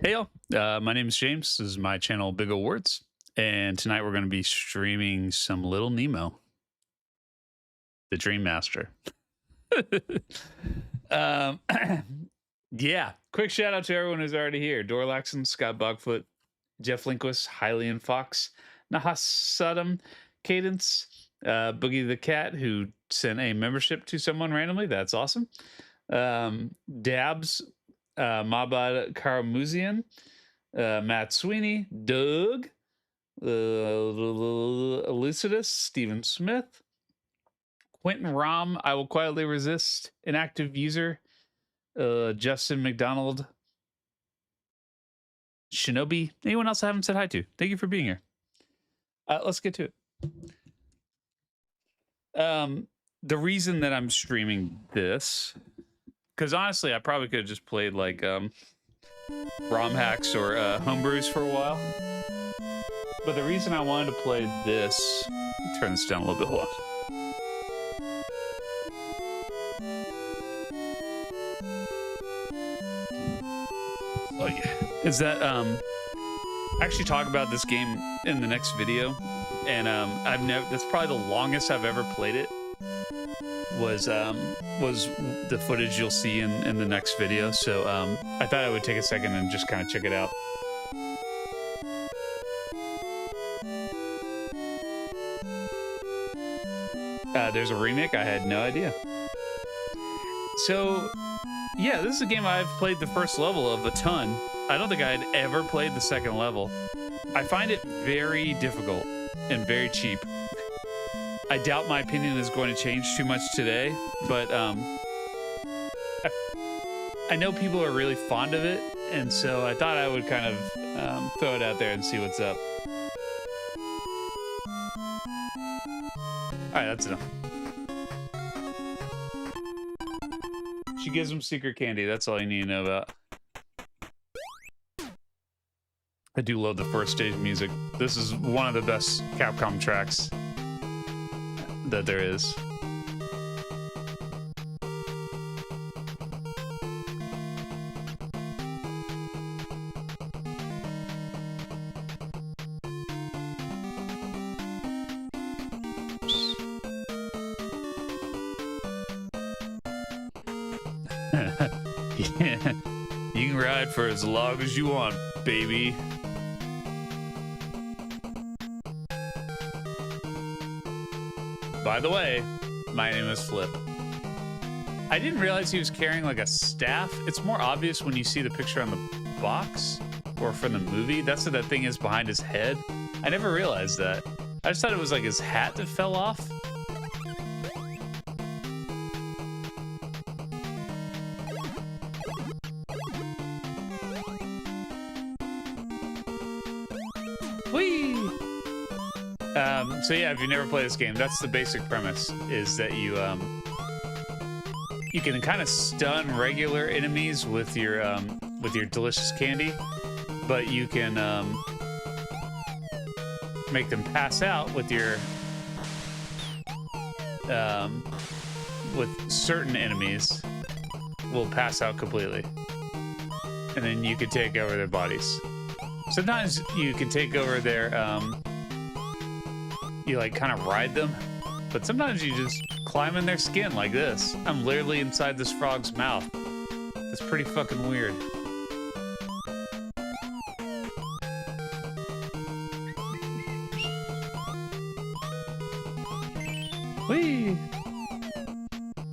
Hey y'all, my name is James. This is my channel Big Awards, and tonight we're going to be streaming some Little Nemo, the Dream Master. um, yeah, quick shout out to everyone who's already here: Dorlaxon, Scott Bogfoot, Jeff Linquist, Hylian Fox, Nahas Cadence, Boogie the Cat, who sent a membership to someone randomly. That's awesome. Dabs, Mabad Karamuzian, Matt Sweeney, Doug, Elucidus, Stephen Smith, Quentin Rom, I Will Quietly Resist, Inactive User, Justin McDonald, Shinobi. Anyone else I haven't said hi to? Thank you for being here. Let's get to it. The reason that I'm streaming this, because honestly, I probably could have just played like ROM hacks or homebrews for a while. But the reason I wanted to play this, turn this down a little bit, hold on. Oh yeah, is that I actually talk about this game in the next video, and that's probably the longest I've ever played it. Was the footage you'll see in the next video. So I thought I would take a second and just kind of check it out. There's a remake. I had no idea. So yeah, this is a game I've played the first level of a ton. I don't think I had ever played the second level. I find it very difficult and very cheap. I doubt my opinion is going to change too much today, but I know people are really fond of it, and so I thought I would kind of throw it out there and see what's up. All right, that's enough. She gives him secret candy. That's all you need to know about. I do love the first stage music. This is one of the best Capcom tracks that there is. Yeah. You can ride for as long as you want, baby. By the way, my name is Flip. I didn't realize he was carrying like a staff. It's more obvious when you see the picture on the box or from the movie. That's what that thing is behind his head. I never realized that. I just thought it was like his hat that fell off. Whee! So yeah, if you've never played this game, that's the basic premise, is that you can kind of stun regular enemies with your delicious candy, but you can make them pass out with your with certain enemies will pass out completely, and then you can take over their bodies. Sometimes you can take over their you like kind of ride them, but sometimes you just climb in their skin like this. I'm literally inside this frog's mouth. That's pretty fucking weird. Whee!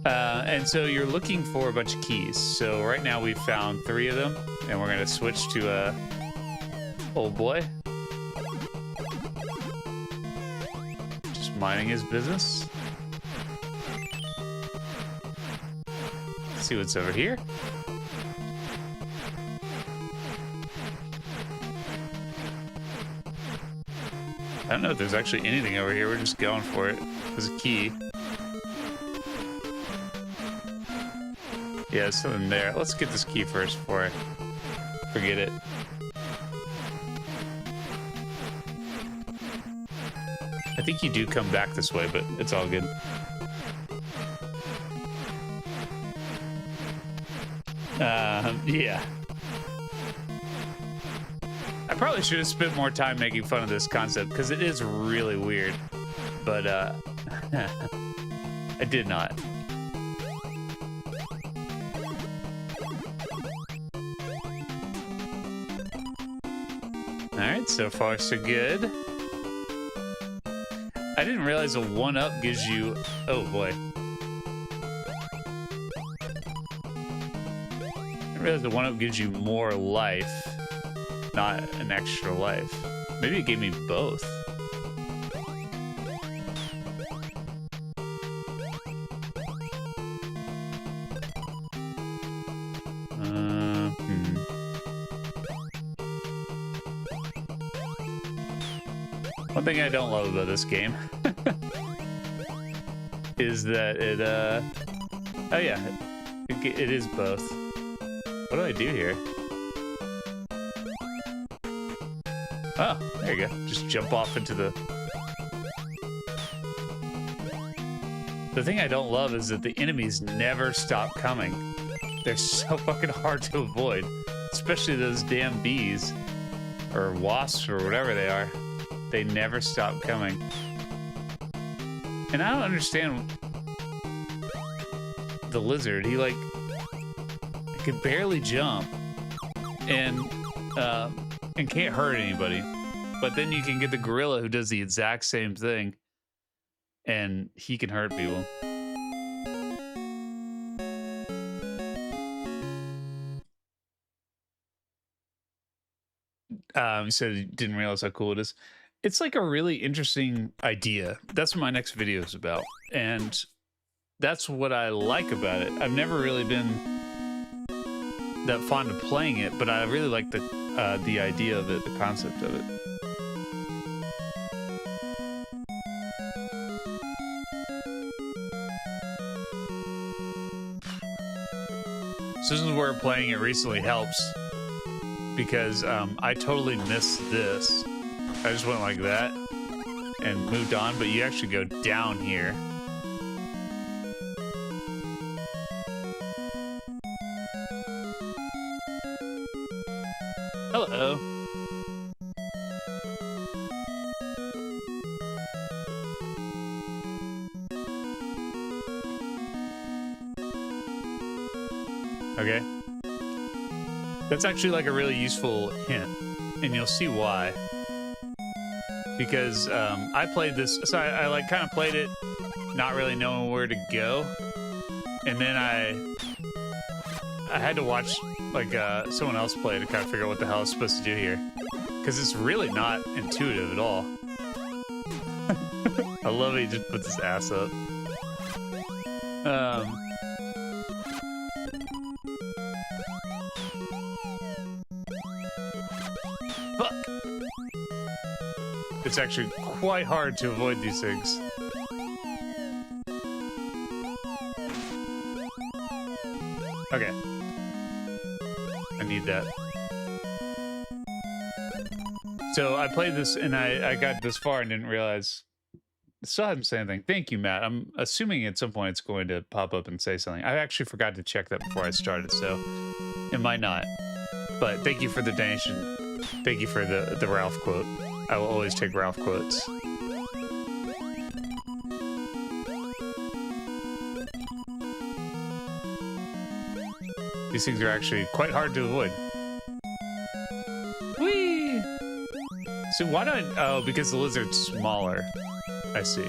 And so you're looking for a bunch of keys. So right now we've found 3 of them, and we're gonna switch to old boy. Minding his business. Let's see what's over here. I don't know if there's actually anything over here. We're just going for it. There's a key. Yeah, there's something there. Let's get this key first before I forget it. I think you do come back this way, but it's all good. Yeah. I probably should have spent more time making fun of this concept because it is really weird. But I did not. Alright, so far so good. I didn't realize a 1-up gives you... Oh boy. I didn't realize the 1-up gives you more life, not an extra life. Maybe it gave me both. One thing I don't love about this game is that it, oh yeah, it is both. What do I do here? Oh, there you go. Just jump off into the... The thing I don't love is that the enemies never stop coming. They're so fucking hard to avoid, especially those damn bees or wasps or whatever they are. They never stop coming. And I don't understand the lizard. He could barely jump and can't hurt anybody. But then you can get the gorilla who does the exact same thing and he can hurt people. He said he didn't realize how cool it is. It's like a really interesting idea. That's what my next video is about. And that's what I like about it. I've never really been that fond of playing it, but I really like the idea of it, the concept of it. So this is where playing it recently helps, because I totally missed this. I just went like that and moved on, but you actually go down here. Hello. Okay. That's actually like a really useful hint, and you'll see why. Because I played this, so I like kind of played it, not really knowing where to go, and then I had to watch like someone else play to kind of figure out what the hell I was supposed to do here, because it's really not intuitive at all. I love it. He just puts his ass up. Fuck. It's actually quite hard to avoid these things. Okay. I need that. So I played this and I got this far and didn't realize. Still haven't said anything. Thank you, Matt. I'm assuming at some point it's going to pop up and say something. I actually forgot to check that before I started, so it might not. But thank you for the donation. Thank you for the Ralph quote. I will always take Ralph quotes. These things are actually quite hard to avoid. Whee! So why don't I... Oh, because the lizard's smaller. I see.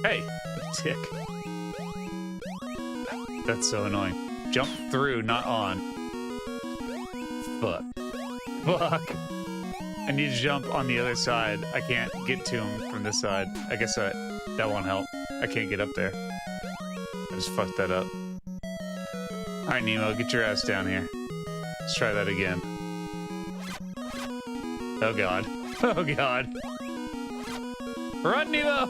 Hey, tick. That's so annoying. Jump through, not on. Fuck. Fuck. I need to jump on the other side. I can't get to him from this side. I guess that won't help. I can't get up there. I just fucked that up. Alright, Nemo, get your ass down here. Let's try that again. Oh god. Oh god. Run, Nemo!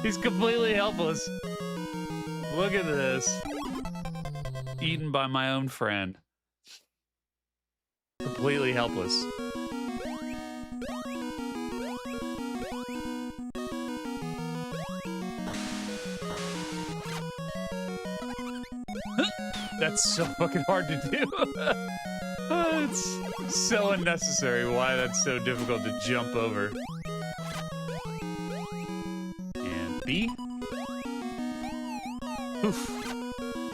He's completely helpless. Look at this. Eaten by my own friend. Completely helpless. That's so fucking hard to do. It's so unnecessary why that's so difficult to jump over. And B. Oof.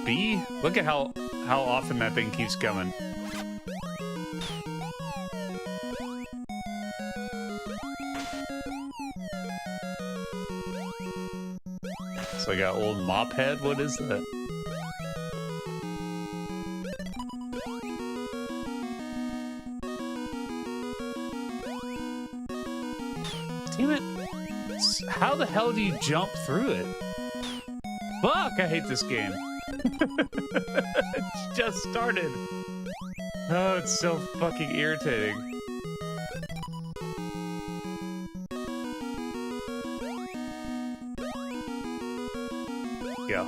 B. Look at how often that thing keeps coming. It's like an old mop head. What is that? Damn it. How the hell do you jump through it? Fuck, I hate this game. It's just started. Oh, it's so fucking irritating. Go.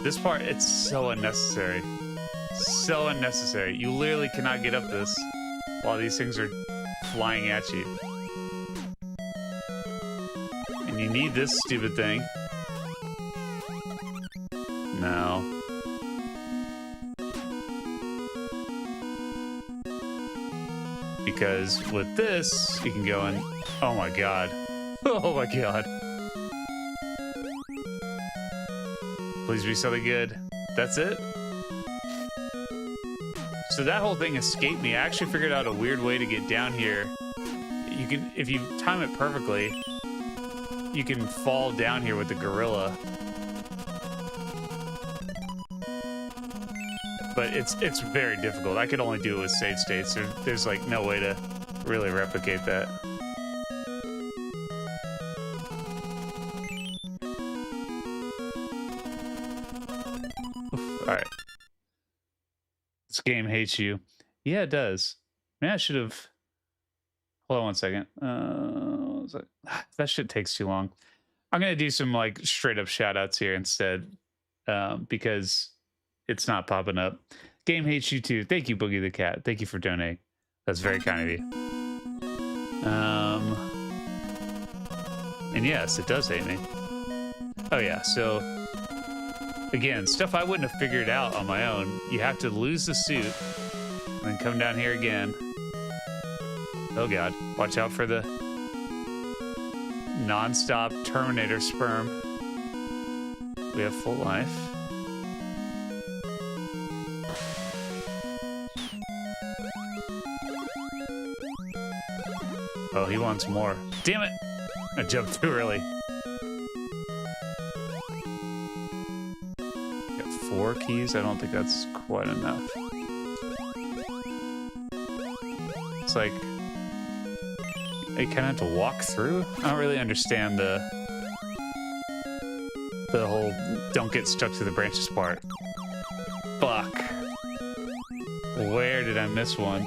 This part, it's so unnecessary. So unnecessary. You literally cannot get up this while these things are flying at you. And you need this stupid thing. No. Because with this, you can go in. Oh my god. Oh my god. Please be something good. That's it? So that whole thing escaped me. I actually figured out a weird way to get down here. You can, if you time it perfectly, you can fall down here with the gorilla. But it's very difficult. I could only do it with save states. There's like no way to really replicate that. All right. This game hates you. Yeah, it does. Man, I should have. Hold on one second. That shit takes too long. I'm gonna do some like straight up shout outs here instead, because it's not popping up. Game hates you too. Thank you, Boogie the Cat. Thank you for donating. That's very kind of you. And yes, it does hate me. Oh yeah, so again, stuff I wouldn't have figured out on my own. You have to lose the suit and then come down here again. Oh god, watch out for the non-stop Terminator sperm. We have full life. Oh, he wants more. Damn it! I jumped too early. Got 4 keys? I don't think that's quite enough. It's like you kind of have to walk through. I don't really understand the whole don't get stuck to the branches part. Fuck. Where did I miss one?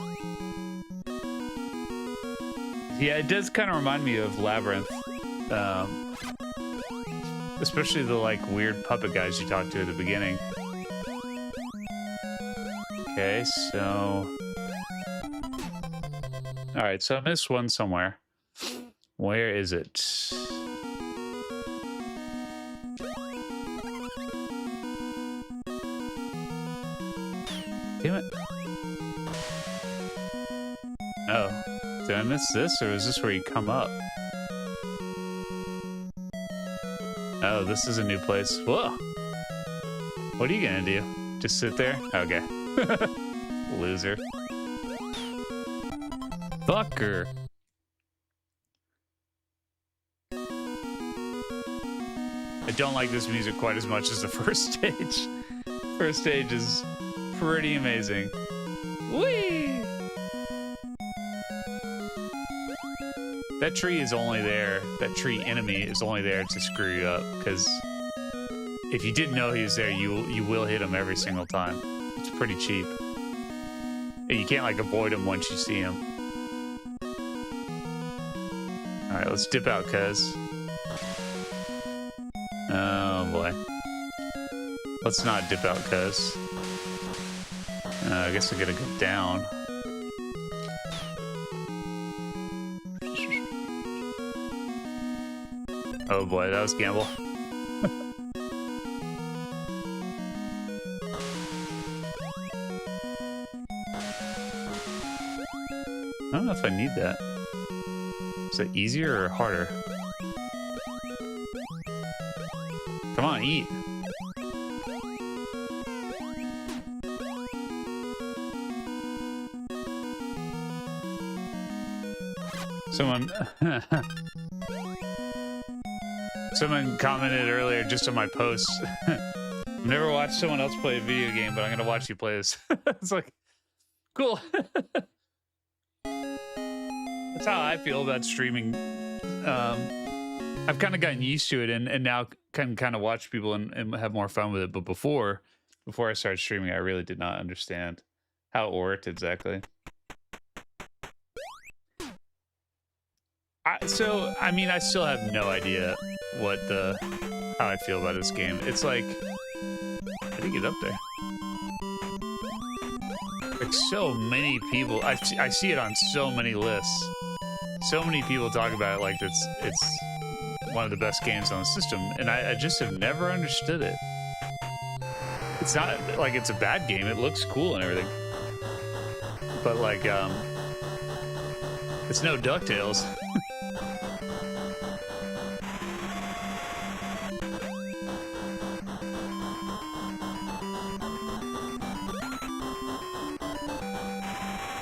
Yeah, it does kind of remind me of Labyrinth. Especially the like weird puppet guys you talked to at the beginning. Okay, so all right, so I missed one somewhere. Where is it? Damn it. Oh, did I miss this, or is this where you come up? Oh, this is a new place. Whoa. What are you gonna do? Just sit there? Okay. Loser. Fucker. I don't like this music quite as much as the first stage. First stage is pretty amazing. Whee! That tree is only there, that tree enemy is only there to screw you up, because if you didn't know he was there, you will hit him every single time. It's pretty cheap. And you can't like avoid him once you see him. Alright, let's dip out, cuz. Oh boy. Let's not dip out, cuz. I guess I gotta go down. Oh boy, that was gamble. if I need that. Is it easier or harder? Come on, eat. Someone commented earlier just on my post. I've never watched someone else play a video game, but I'm gonna watch you play this. It's like, cool. That's how I feel about streaming. I've kind of gotten used to it, and now can kind of watch people and have more fun with it. But before I started streaming, I really did not understand how it worked exactly. So I mean, I still have no idea how I feel about this game. It's like, how do you get up there? Like, so many people, I see it on so many lists. So many people talk about it like it's one of the best games on the system, and I just have never understood it. It's not like it's a bad game. It looks cool and everything, but like, it's no DuckTales.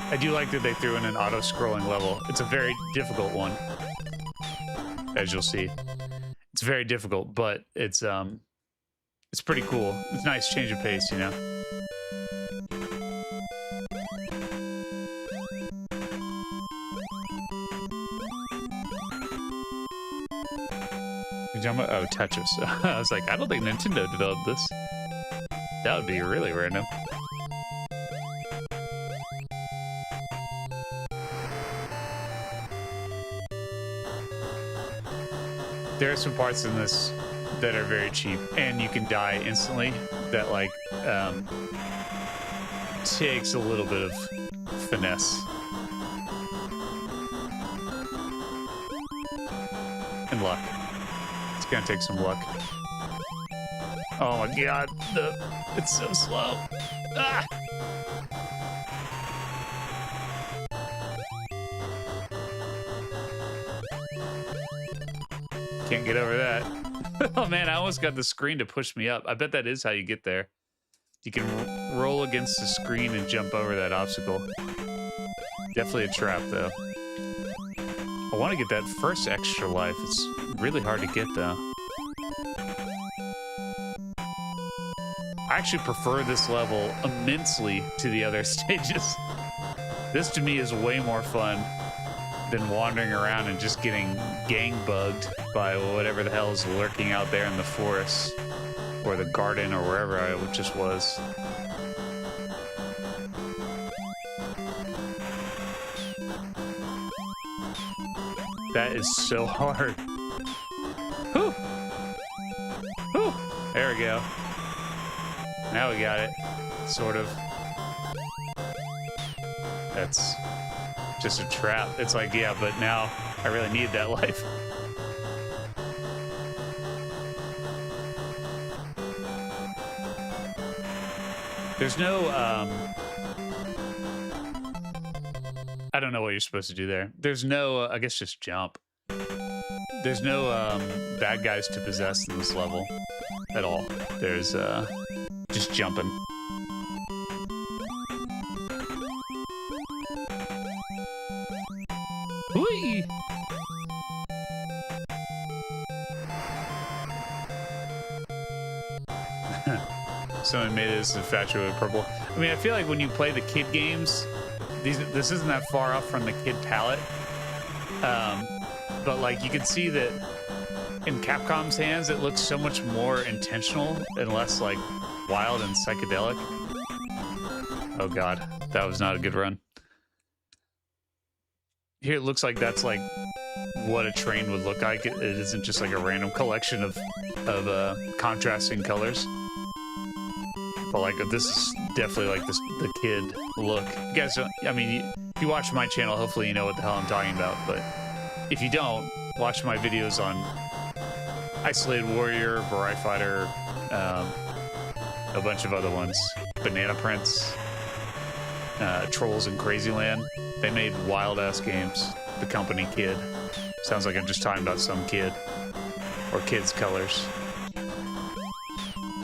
I do like that they threw in an auto-scrolling level. It's a very difficult one, as you'll see. It's very difficult, but it's pretty cool. It's a nice change of pace, you know. Oh, Tetris. I was like, I don't think Nintendo developed this. That would be really random. There are some parts in this that are very cheap, and you can die instantly. That like takes a little bit of finesse and luck. It's gonna take some luck. Oh my god, it's so slow. Ah! Can't get over that. Oh man, I almost got the screen to push me up. I bet that is how you get there. You can roll against the screen and jump over that obstacle. Definitely a trap though. I want to get that first extra life. It's really hard to get though. I actually prefer this level immensely to the other stages. This to me is way more fun than wandering around and just getting gang bugged by whatever the hell is lurking out there in the forest or the garden or wherever I just was. That is so hard. Whew. Whew. There we go. Now we got it. Sort of. That's just a trap. It's like, yeah, but now I really need that life. There's no, I don't know what you're supposed to do there. There's no, I guess just jump. There's no bad guys to possess in this level at all. There's just jumping. Whee! Someone made this infatuated with purple. I mean, I feel like when you play the kid games, this isn't that far off from the kid palette. But like you can see that in Capcom's hands, it looks so much more intentional and less like wild and psychedelic. Oh god, that was not a good run. Here it looks like that's like what a train would look like. It isn't just like a random collection of contrasting colors. But like this is definitely like the kid look. You guys don't, I mean, if you watch my channel, hopefully you know what the hell I'm talking about. But if you don't, watch my videos on Isolated Warrior, Barai Fighter, a bunch of other ones, Banana Prince, Trolls in Crazy Land. They made wild-ass games. The company Kid. Sounds like I'm just talking about some kid. Or Kid's Colors.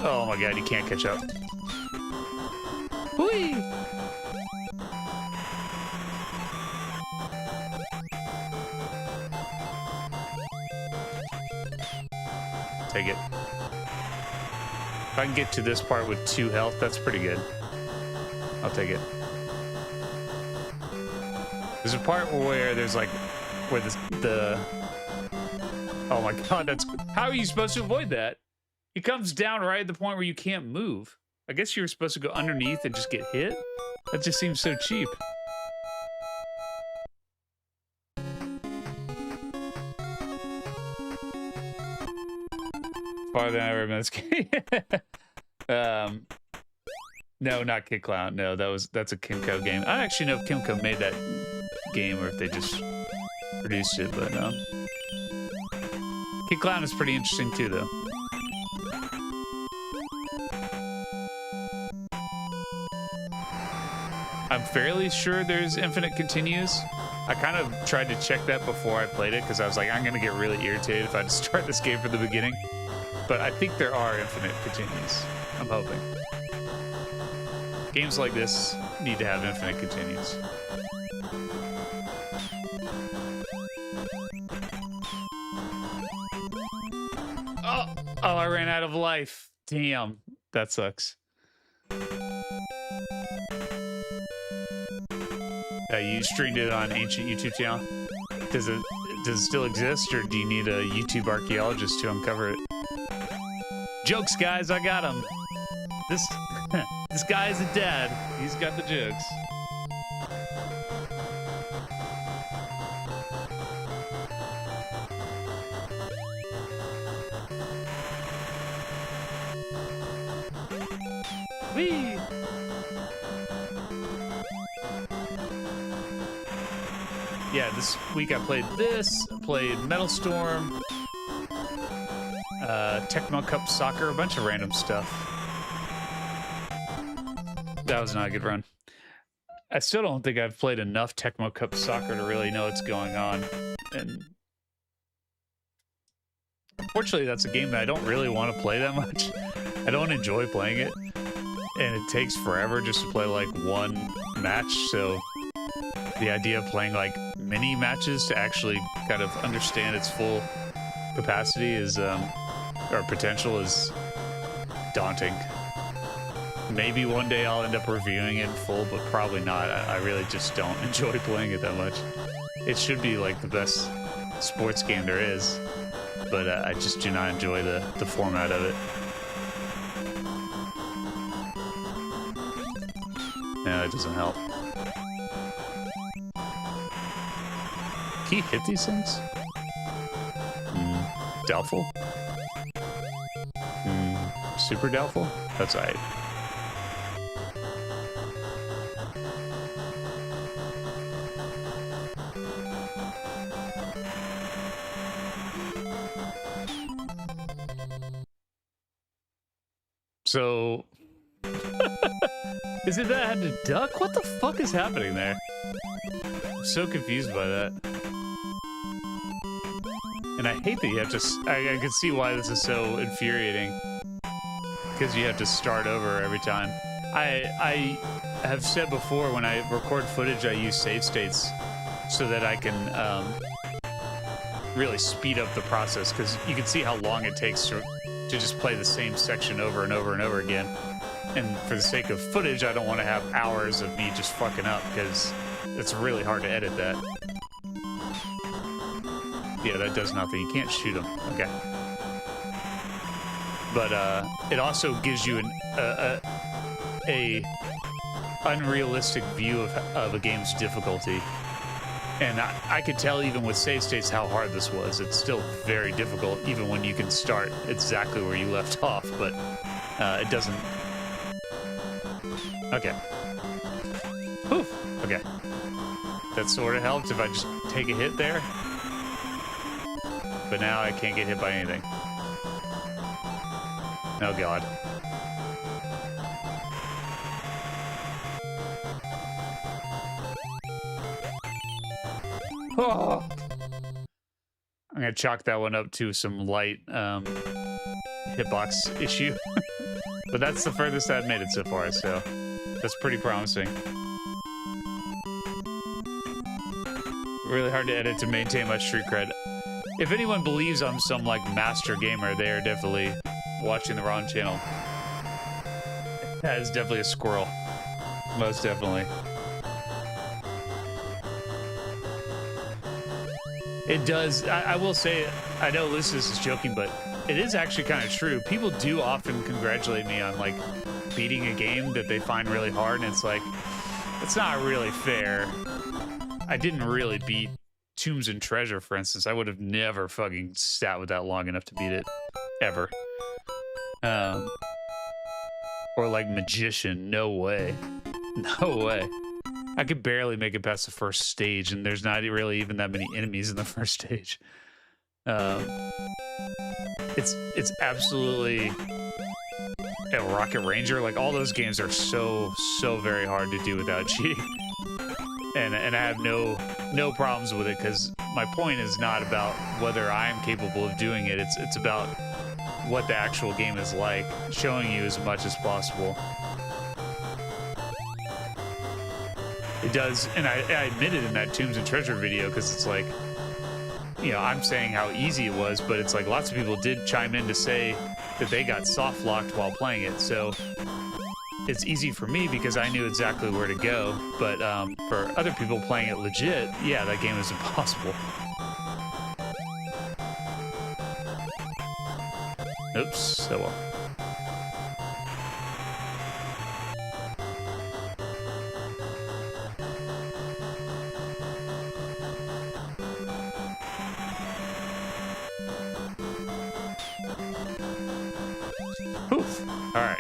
Oh my god, you can't catch up. Whee! Take it. If I can get to this part with 2 health, that's pretty good. I'll take it. There's a part where there's like, where the oh my god, that's, how are you supposed to avoid that? He comes down right at the point where you can't move. I guess you were supposed to go underneath and just get hit? That just seems so cheap. Farther than I ever been this game. No, not Kid Clown. No, that's a Kimco game. I don't actually know if Kimco made that game or if they just produced it, but Kid Clown is pretty interesting too, though. I'm fairly sure there's infinite continues. I kind of tried to check that before I played it because I was like, I'm gonna get really irritated if I just start this game from the beginning. But I think there are infinite continues. I'm hoping. Games like this need to have infinite continues. Oh, I ran out of life. Damn, that sucks. You streamed it on ancient YouTube channel. Does it still exist, or do you need a YouTube archaeologist to uncover it? Jokes, guys, I got him. This guy is a dad. He's got the jokes. Whee! Yeah, this week I played this, played Metal Storm, Tecmo Cup Soccer, a bunch of random stuff. That was not a good run. I still don't think I've played enough Tecmo Cup Soccer to really know what's going on. And unfortunately, that's a game that I don't really want to play that much. I don't enjoy playing it. And it takes forever just to play like one match, so the idea of playing like mini matches to actually kind of understand its full capacity is, or potential is daunting. Maybe one day I'll end up reviewing it in full, but probably not. I really just don't enjoy playing it that much. It should be like the best sports game there is, but I just do not enjoy the format of it. No, that doesn't help. Can you hit these things? Doubtful? Super doubtful? That's right. So... Is it that I had to duck? What the fuck is happening there? I'm so confused by that. And I hate that you have to... I can see why this is so infuriating. Because you have to start over every time. I have said before, when I record footage, I use save states so that I can really speed up the process. Because you can see how long it takes to just play the same section over and over and over again. And for the sake of footage, I don't want to have hours of me just fucking up, because it's really hard to edit that. Yeah, that does nothing. You can't shoot them. Okay. But it also gives you a unrealistic view of a game's difficulty. And I could tell even with save states how hard this was. It's still very difficult, even when you can start exactly where you left off, but it doesn't... Okay. Poof. Okay. That sort of helped if I just take a hit there. But now I can't get hit by anything. Oh god. Oh. I'm gonna chalk that one up to some light hitbox issue. But that's the furthest I've made it so far, so that's pretty promising. Really hard to edit to maintain my street cred. If anyone believes I'm some like master gamer, they are definitely watching the wrong channel. That is definitely a squirrel. Most definitely. It does. I will say, I know Lucis is joking, but it is actually kind of true. People do often congratulate me on like beating a game that they find really hard, and it's like, it's not really fair. I didn't really beat Tombs and Treasure, for instance. I would have never fucking sat with that long enough to beat it, ever. Or like Magician, no way. No way. I could barely make it past the first stage, and there's not really even that many enemies in the first stage. It's absolutely a Rocket Ranger. Like, all those games are so very hard to do without cheating. And I have no problems with it, because my point is not about whether I am capable of doing it. It's about what the actual game is like, showing you as much as possible. It does, and I admitted in that Tombs and Treasure video, because it's like, you know, I'm saying how easy it was, but it's like lots of people did chime in to say that they got soft locked while playing it. So it's easy for me because I knew exactly where to go. But for other people playing it legit, yeah, that game is impossible. Oops, so well. Oof. All right.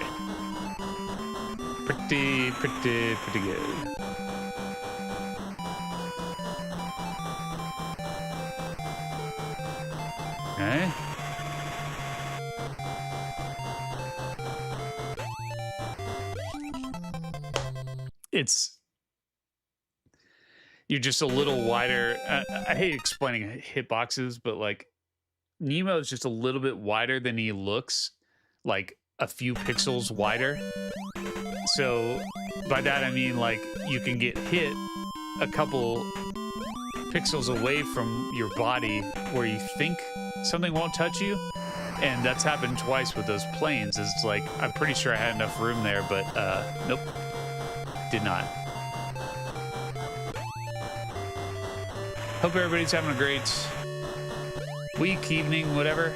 Pretty good. Okay. You're just a little wider. I hate explaining hitboxes, but like Nemo is just a little bit wider than he looks, like a few pixels wider. So by that I mean like you can get hit a couple pixels away from your body where you think something won't touch you. And that's happened twice with those planes. It's like, I'm pretty sure I had enough room there, but nope, did not. Hope everybody's having a great week, evening, whatever.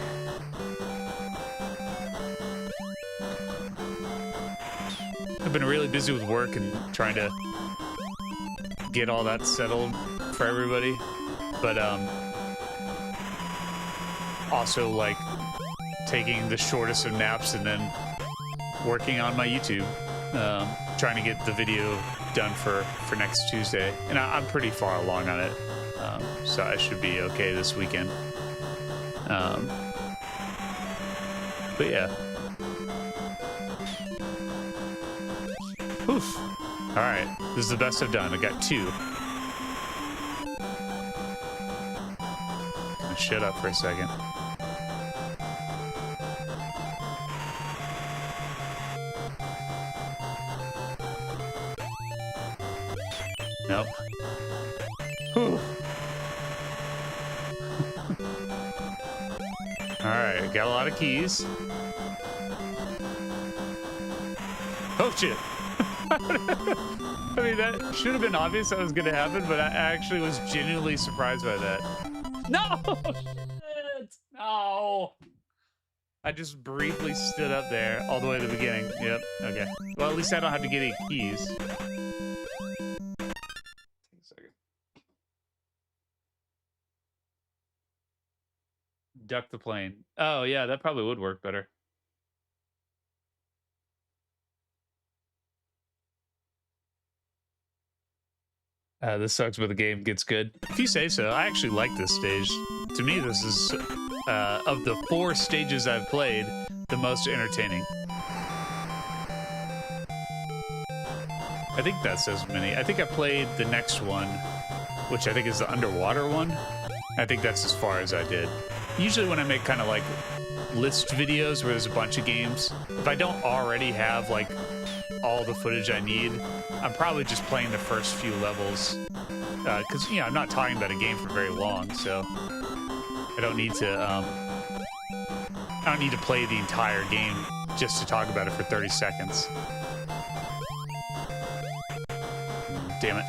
I've been really busy with work and trying to get all that settled for everybody, but also like taking the shortest of naps and then working on my YouTube, trying to get the video done for next Tuesday, and I'm pretty far along on it, so I should be okay this weekend. But yeah. Oof. All right, this is the best I've done. I got 2. Gonna shut up for a second. Nope. Whew. All right, got a lot of keys. Oh shit. I mean, that should have been obvious that was going to happen, but I actually was genuinely surprised by that. No! Shit! No! I just briefly stood up there all the way to the beginning. Yep, okay. Well, at least I don't have to get any keys. Take a second. Duck the plane. Oh, yeah, that probably would work better. This sucks, but the game gets good. If you say so. I actually like this stage. To me, this is, of the 4 stages I've played, the most entertaining. I think that says many. I think I played the next one which I think is the underwater one. I think that's as far as I did. Usually when I make kind of like list videos where there's a bunch of games, if I don't already have like all the footage I need, I'm probably just playing the first few levels. Because, you know, I'm not talking about a game for very long, so I don't need to play the entire game just to talk about it for 30 seconds. Damn it.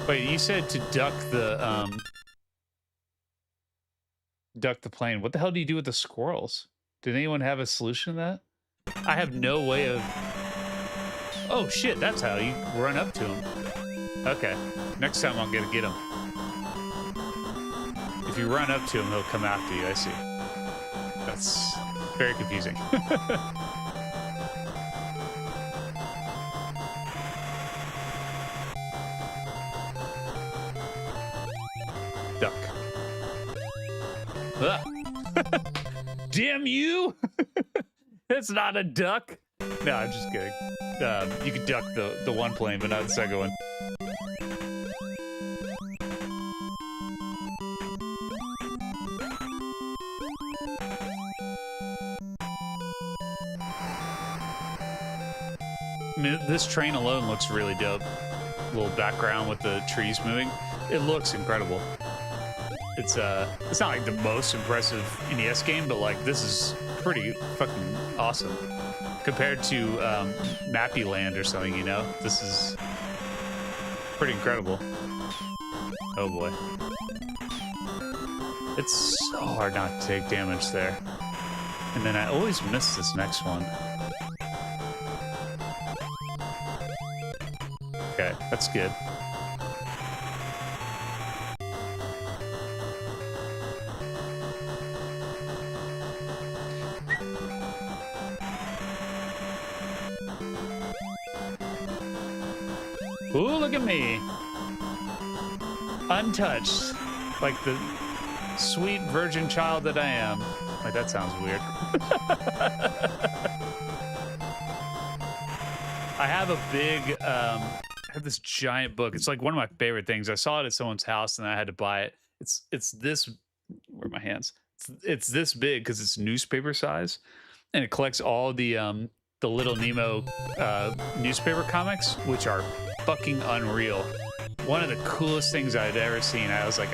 Wait, you said to duck the plane. What the hell do you do with the squirrels? Did anyone have a solution to that? I have no way of... Oh shit, that's how you run up to him. Okay, next time I'm gonna get him. If you run up to him, he'll come after you, I see. That's very confusing. Duck. Ah. Damn you! That's not a duck. No, I'm just kidding. You can duck the one plane, but not the second one. I mean, this train alone looks really dope. Little background with the trees moving. It looks incredible. It's not like the most impressive NES game, but like this is pretty fucking awesome compared to Mappy Land or something. You know, this is pretty incredible. Oh boy, it's so hard not to take damage there. And then I always miss this next one. Okay, that's good. Ooh, look at me. Untouched. Like the sweet virgin child that I am. Wait, that sounds weird. I have a big, I have this giant book. It's like one of my favorite things. I saw it at someone's house and I had to buy it. It's this, where are my hands? It's this big because it's newspaper size. And it collects all the Little Nemo newspaper comics, which are fucking unreal. One of the coolest things I'd ever seen. I was like,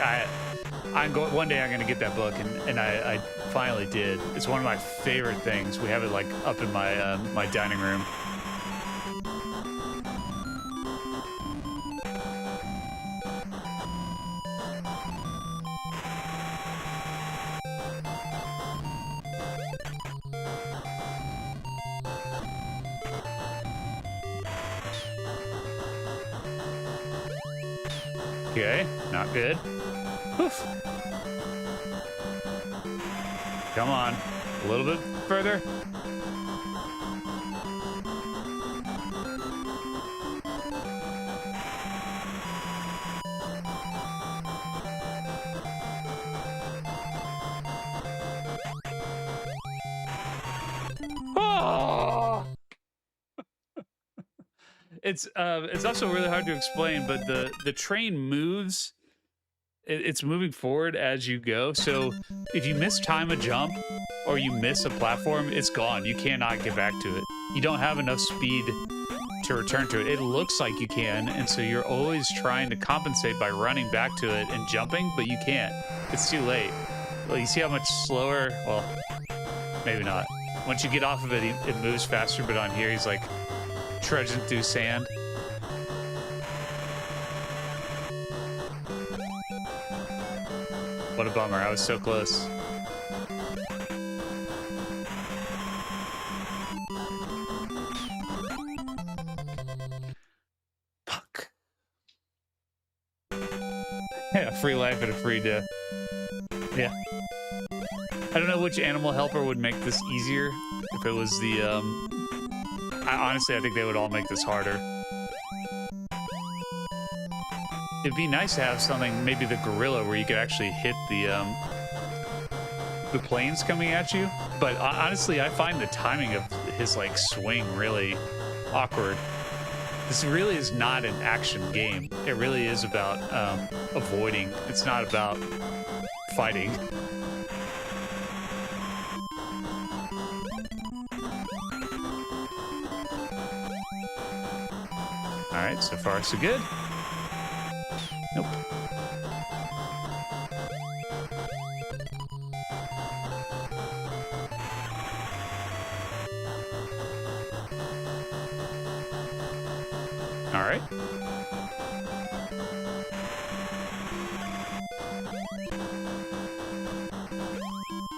one day I'm gonna get that book, and I finally did. It's one of my favorite things. We have it like up in my my dining room. Okay, not good. Oof. Come on, a little bit further. Oh! It's also really hard to explain, but the train moves. It's moving forward as you go. So if you time a jump or you miss a platform, it's gone. You cannot get back to it. You don't have enough speed to return to it. It looks like you can, and so you're always trying to compensate by running back to it and jumping, but you can't. It's too late. Well, you see how much slower? Well, maybe not. Once you get off of it, it moves faster, but on here, he's like trudging through sand. What a bummer. I was so close. Fuck. Yeah, free life and a free death. Yeah. I don't know which animal helper would make this easier. If it was the, honestly, I think they would all make this harder. It'd be nice to have something, maybe the gorilla, where you could actually hit the planes coming at you. But honestly, I find the timing of his like swing really awkward. This really is not an action game. It really is about avoiding. It's not about fighting. All right, so far so good. Nope. All right.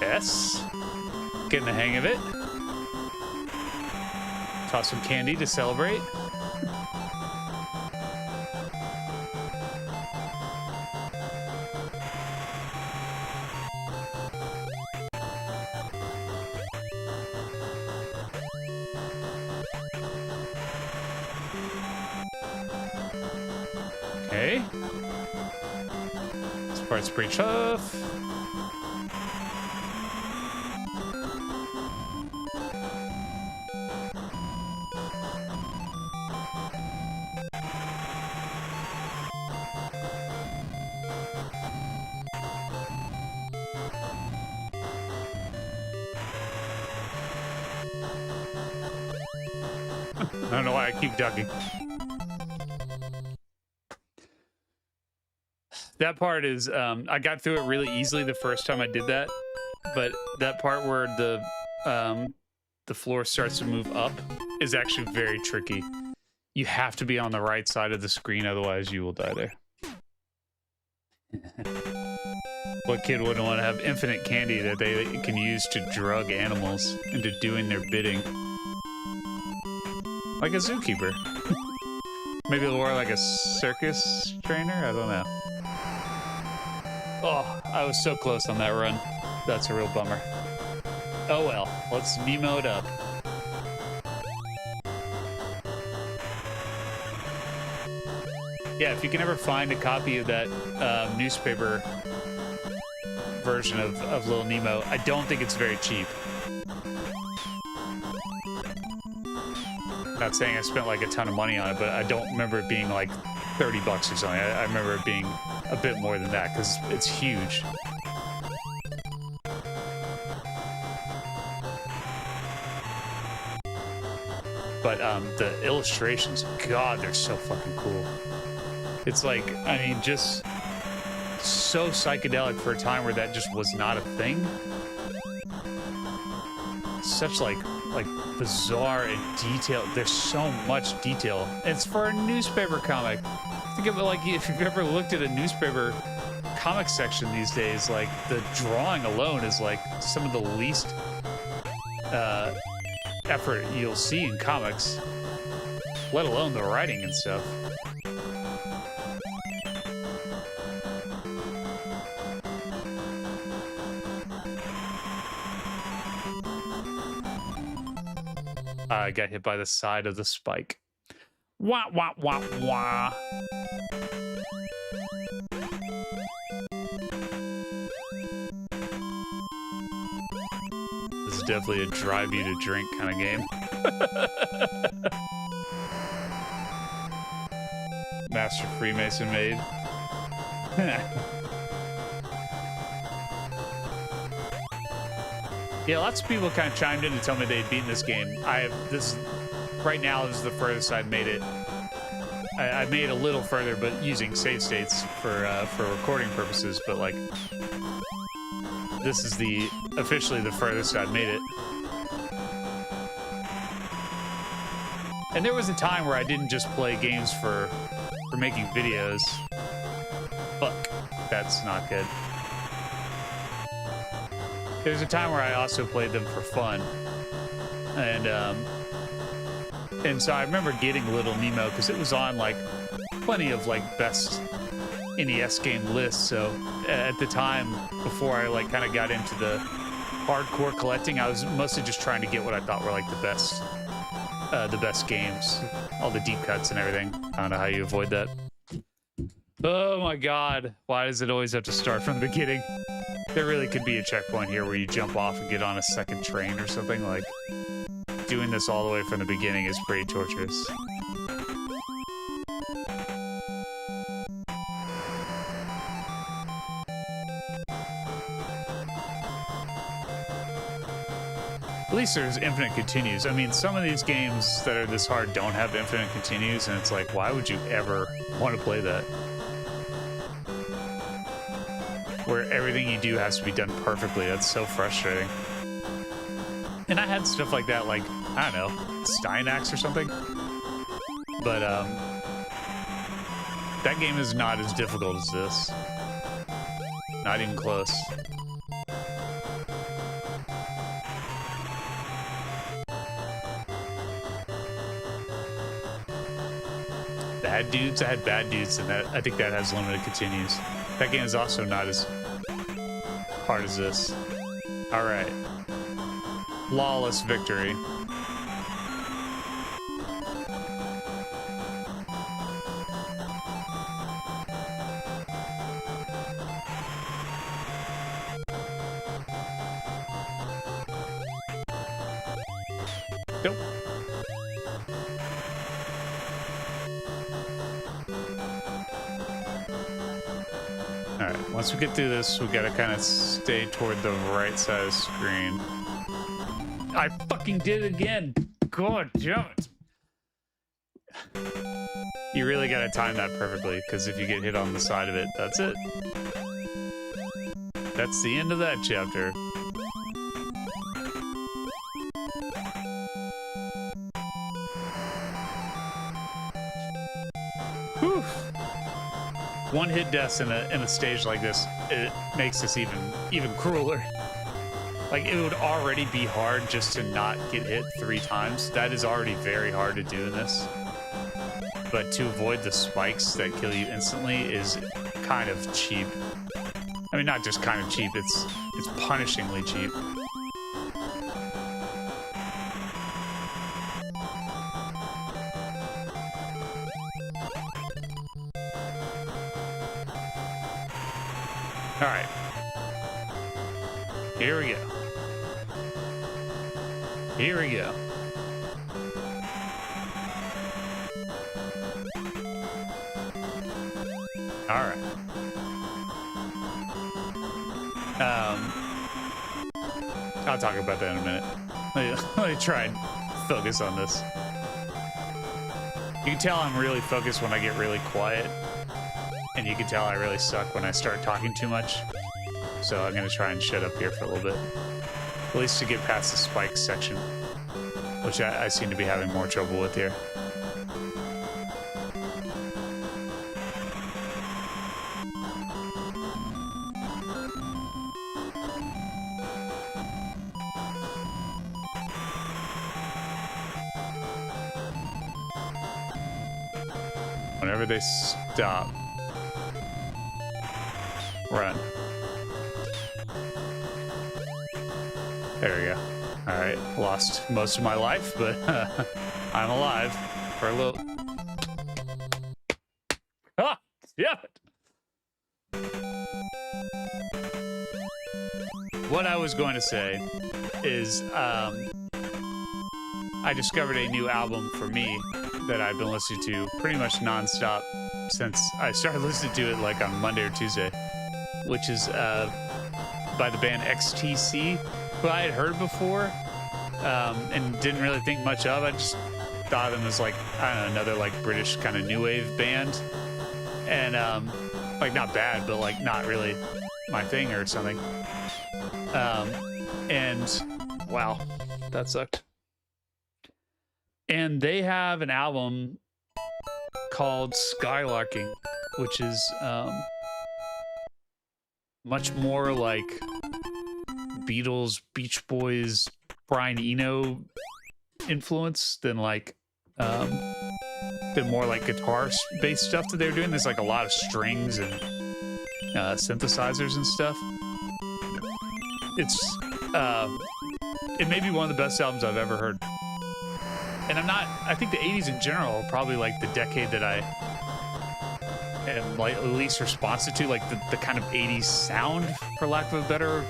Yes. Getting the hang of it. Toss some candy to celebrate. Okay. This part's pretty tough. I don't know why I keep ducking. That part is, I got through it really easily the first time I did that, but that part where the floor starts to move up is actually very tricky. You have to be on the right side of the screen, otherwise you will die there. What kid wouldn't want to have infinite candy that they can use to drug animals into doing their bidding? Like a zookeeper. Maybe more like a circus trainer? I don't know. Oh, I was so close on that run. That's a real bummer. Oh well, let's NEMO it up. Yeah, if you can ever find a copy of that newspaper version of Little Nemo, I don't think it's very cheap. Not saying I spent like a ton of money on it, but I don't remember it being like 30 bucks or something. I remember it being a bit more than that because it's huge. But the illustrations, God, they're so fucking cool. It's like, I mean, just so psychedelic for a time where that just was not a thing. Such like bizarre and detailed. There's so much detail. It's for a newspaper comic. Think of it like if you've ever looked at a newspaper comic section these days, like the drawing alone is like some of the least effort you'll see in comics, let alone the writing and stuff. I got hit by the side of the spike. Wah, wah, wah, wah. This is definitely a drive you to drink kind of game. Master Freemason made. Yeah, lots of people kind of chimed in to tell me they'd beaten this game. Right now, this is the furthest I've made it. I made it a little further, but using save states for recording purposes. But like, this is officially the furthest I've made it. And there was a time where I didn't just play games for making videos. Fuck, that's not good. There's a time where I also played them for fun, and so I remember getting Little Nemo because it was on like plenty of like best NES game lists. So at the time, before I like kind of got into the hardcore collecting, I was mostly just trying to get what I thought were like the best games, all the deep cuts and everything. I don't know how you avoid that. Oh my God, why does it always have to start from the beginning? There really could be a checkpoint here where you jump off and get on a second train or something like. doing this all the way from the beginning is pretty torturous. At least there's infinite continues. I mean, some of these games that are this hard don't have infinite continues, and it's like, why would you ever want to play that? Where everything you do has to be done perfectly. That's so frustrating. And I had stuff like that, like, I don't know, Steinax or something. But, that game is not as difficult as this. Not even close. Bad Dudes? I had Bad Dudes, and that I think that has limited continues. That game is also not as hard as this. Alright. Flawless victory. Nope. Alright, once we get through this, we gotta kind of stay toward the right side of the screen. I fucking did it again! God damn it! You really gotta time that perfectly, because if you get hit on the side of it, that's it. That's the end of that chapter. Whew. One-hit deaths in a stage like this, it makes this even crueler. Like, it would already be hard just to not get hit 3 times. That is already very hard to do in this. But to avoid the spikes that kill you instantly is kind of cheap. I mean, not just kind of cheap, it's punishingly cheap. All right. Here we go. Here we go. All right. I'll talk about that in a minute. Let me try and focus on this. You can tell I'm really focused when I get really quiet, and you can tell I really suck when I start talking too much. So I'm gonna try and shut up here for a little bit. At least to get past the spikes section, which I seem to be having more trouble with here. Whenever they stop, run. There we go. All right, lost most of my life, but I'm alive for a little. Ah, yeah. What I was going to say is, I discovered a new album for me that I've been listening to pretty much nonstop since I started listening to it like on Monday or Tuesday, which is by the band XTC, who I had heard before and didn't really think much of. I just thought of them as like, I don't know, another like British kind of new wave band, and like not bad, but like not really my thing or something. And wow, that sucked. And they have an album called Skylarking, which is much more like Beatles, Beach Boys, Brian Eno influence than like more like guitar-based stuff that they're doing. There's like a lot of strings and synthesizers and stuff. It's it may be one of the best albums I've ever heard. And I think the 80s in general are probably like the decade that I am like least responsive to, like the kind of 80s sound, for lack of a better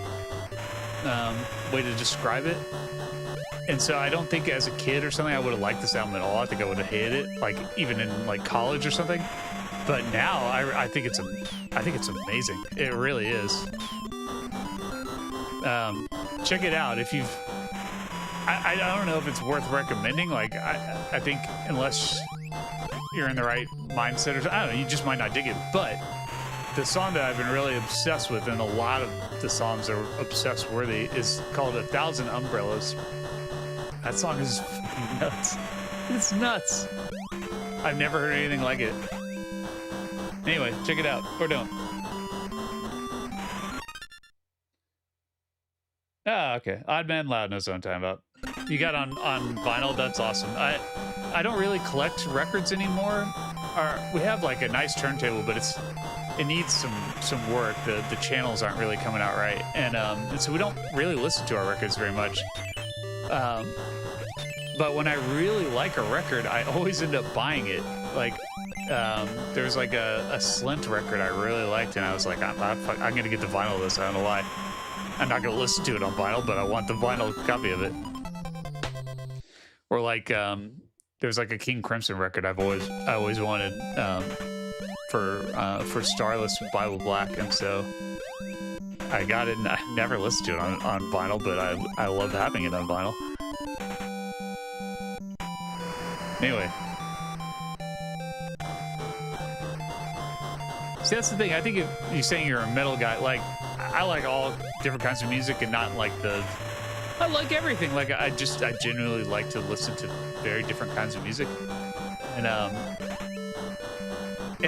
way to describe it. And so I don't think as a kid or something I would have liked this album at all. I think I would have hated it, like even in like college or something. But now I think it's amazing. It really is. Check it out if you've. I don't know if it's worth recommending. Like I think unless you're in the right mindset or something, I don't know, you just might not dig it. But the song that I've been really obsessed with, and a lot of the songs are obsessed worthy, is called "A Thousand Umbrellas." That song is nuts. It's nuts. I've never heard anything like it. Anyway, check it out. Or don't. Ah, okay. Odd Man Loud knows what I'm talking about. You got on vinyl. That's awesome. I don't really collect records anymore. We have like a nice turntable, but it needs some work. The channels aren't really coming out right, and so we don't really listen to our records very much. But when I really like a record, I always end up buying it. Like, there's like a Slint record I really liked, and I was like, I'm gonna get the vinyl of this. I don't know why. I'm not gonna listen to it on vinyl, but I want the vinyl copy of it. Or like, there's like a King Crimson record I always wanted for Starless Bible Black, and so I got it. And I never listened to it on vinyl, but I love having it on vinyl. Anyway. See, that's the thing. I think if you're saying you're a metal guy, like, I like all different kinds of music and not like I like everything. Like, I genuinely like to listen to very different kinds of music. And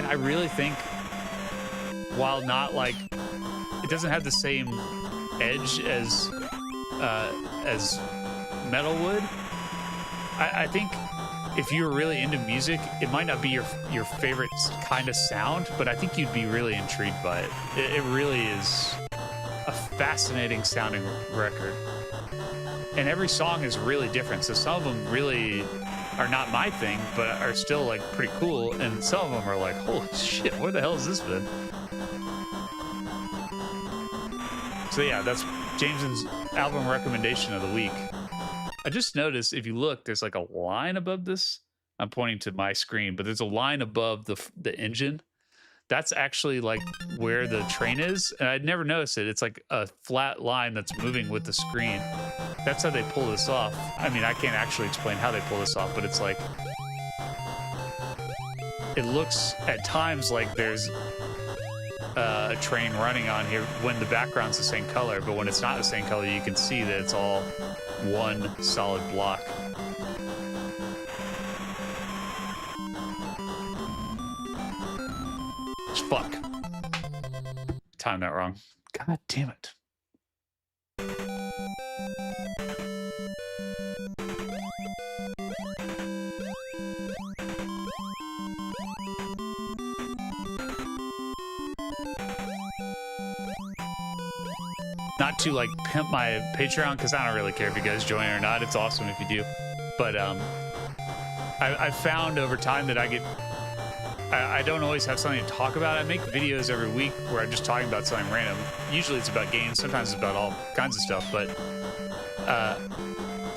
I really think, while not like, it doesn't have the same edge as metal would, I think if you're really into music, it might not be your favorite kind of sound, but I think you'd be really intrigued by it. It really is a fascinating sounding record. And every song is really different. So some of them really are not my thing, but are still like pretty cool. And some of them are like, holy shit, where the hell has this been? So yeah, that's Jameson's album recommendation of the week. I just noticed, if you look, there's like a line above this. I'm pointing to my screen, but there's a line above the engine. That's actually like where the train is. And I'd never noticed it. It's like a flat line that's moving with the screen. That's how they pull this off. I mean, I can't actually explain how they pull this off, but it's like, it looks at times like there's a train running on here when the background's the same color, but when it's not the same color, you can see that it's all one solid block. Fuck. Timed that wrong. God damn it. Not to like pimp my Patreon, because I don't really care if you guys join or not. It's awesome if you do. But I've found over time that I don't always have something to talk about. I make videos every week where I'm just talking about something random. Usually it's about games. Sometimes it's about all kinds of stuff. But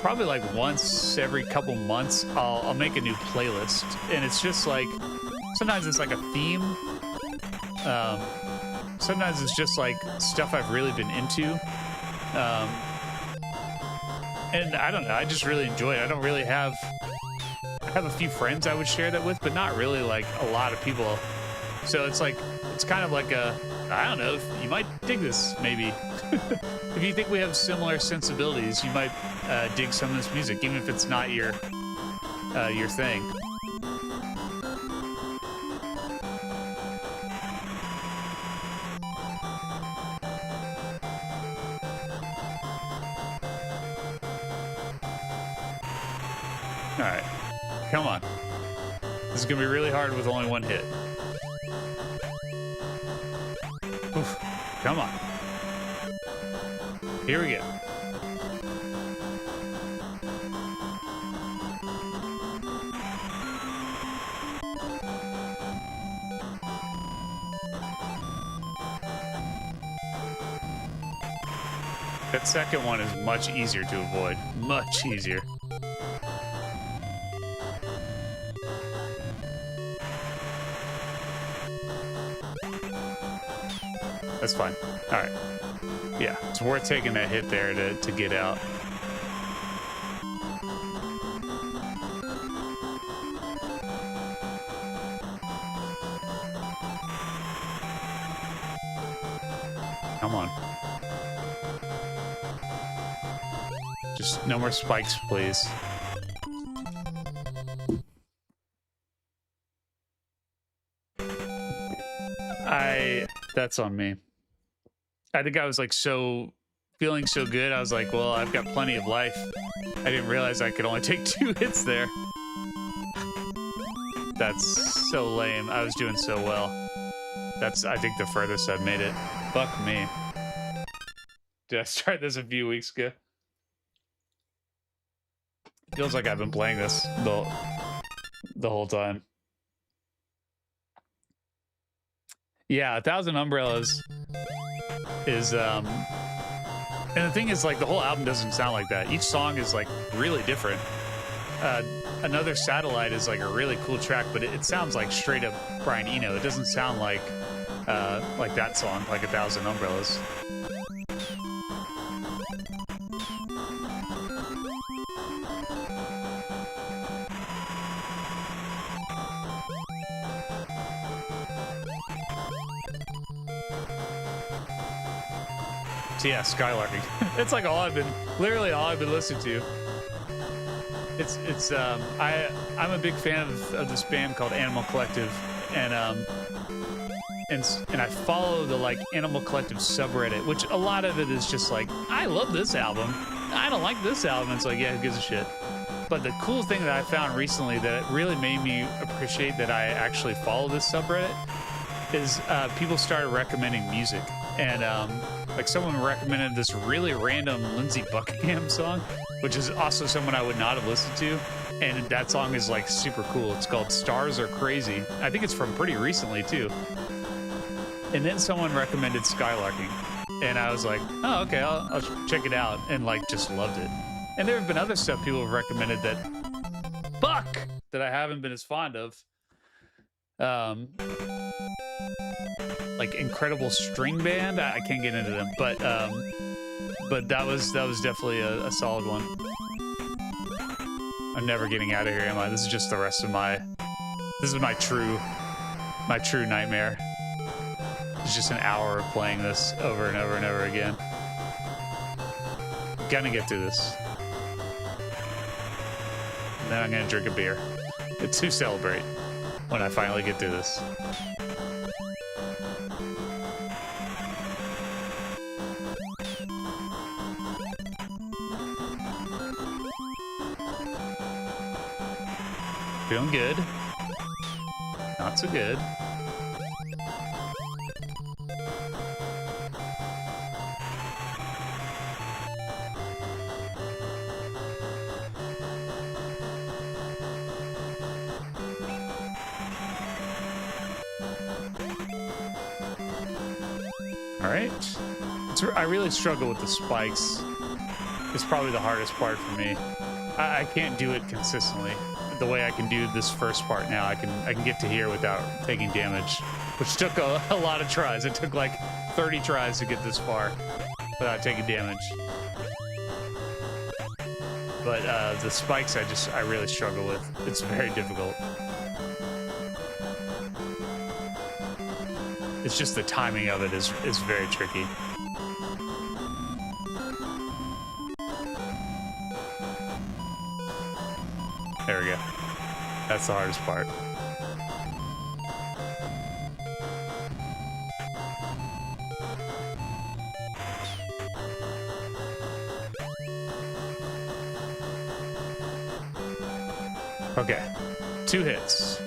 probably like once every couple months, I'll make a new playlist. And it's just like, sometimes it's like a theme. Sometimes it's just like stuff I've really been into. And I don't know, I just really enjoy it. I don't really have... I have a few friends I would share that with, but not really like a lot of people. So it's like, it's kind of like a, I don't know, you might dig this maybe. If you think we have similar sensibilities, you might dig some of this music, even if it's not your thing. All right. Come on. This is going to be really hard with only one hit. Oof. Come on. Here we go. That second one is much easier to avoid. Much easier. That's fine. All right. Yeah, it's worth taking that hit there to get out. Come on. Just no more spikes, please. That's on me. I think I was like feeling so good. I was like, well, I've got plenty of life. I didn't realize I could only take 2 hits there. That's so lame. I was doing so well. That's, I think, the furthest I've made it. Fuck me. Did I start this a few weeks ago? Feels like I've been playing this the whole time. Yeah, 1,000 Umbrellas is, and the thing is, like, the whole album doesn't sound like that. Each song is, like, really different. Another Satellite is, like, a really cool track, but it sounds like straight up Brian Eno. It doesn't sound like that song, like 1,000 Umbrellas. So yeah, skylarking. It's like literally all I've been listening to. I'm a big fan of this band called Animal Collective, and I follow the like Animal Collective subreddit, which a lot of it is just like, I love this album, I don't like this album. It's like, yeah, who gives a shit? But the cool thing that I found recently that really made me appreciate that I actually follow this subreddit is people started recommending music, and like someone recommended this really random Lindsey Buckingham song, which is also someone I would not have listened to, and that song is like super cool. It's called Stars Are Crazy. I think it's from pretty recently too. And then someone recommended Skylarking, and I was like, oh, okay, I'll check it out, and like just loved it. And there have been other stuff people have recommended that I haven't been as fond of. Like Incredible String Band, I can't get into them, but that was definitely a solid one. I'm never getting out of here, am I? This is just the rest of this is my true nightmare. It's just an hour of playing this over and over and over again. Gonna get through this. And then I'm gonna drink a beer to celebrate when I finally get through this. Feeling good. Not so good. All right. I really struggle with the spikes. It's probably the hardest part for me. I can't do it consistently. The way I can do this first part now, I can get to here without taking damage, which took a lot of tries. It took like 30 tries to get this far without taking damage. But the spikes, I really struggle with. It's very difficult. It's just the timing of it is very tricky. There we go. That's the hardest part. Okay, 2 hits.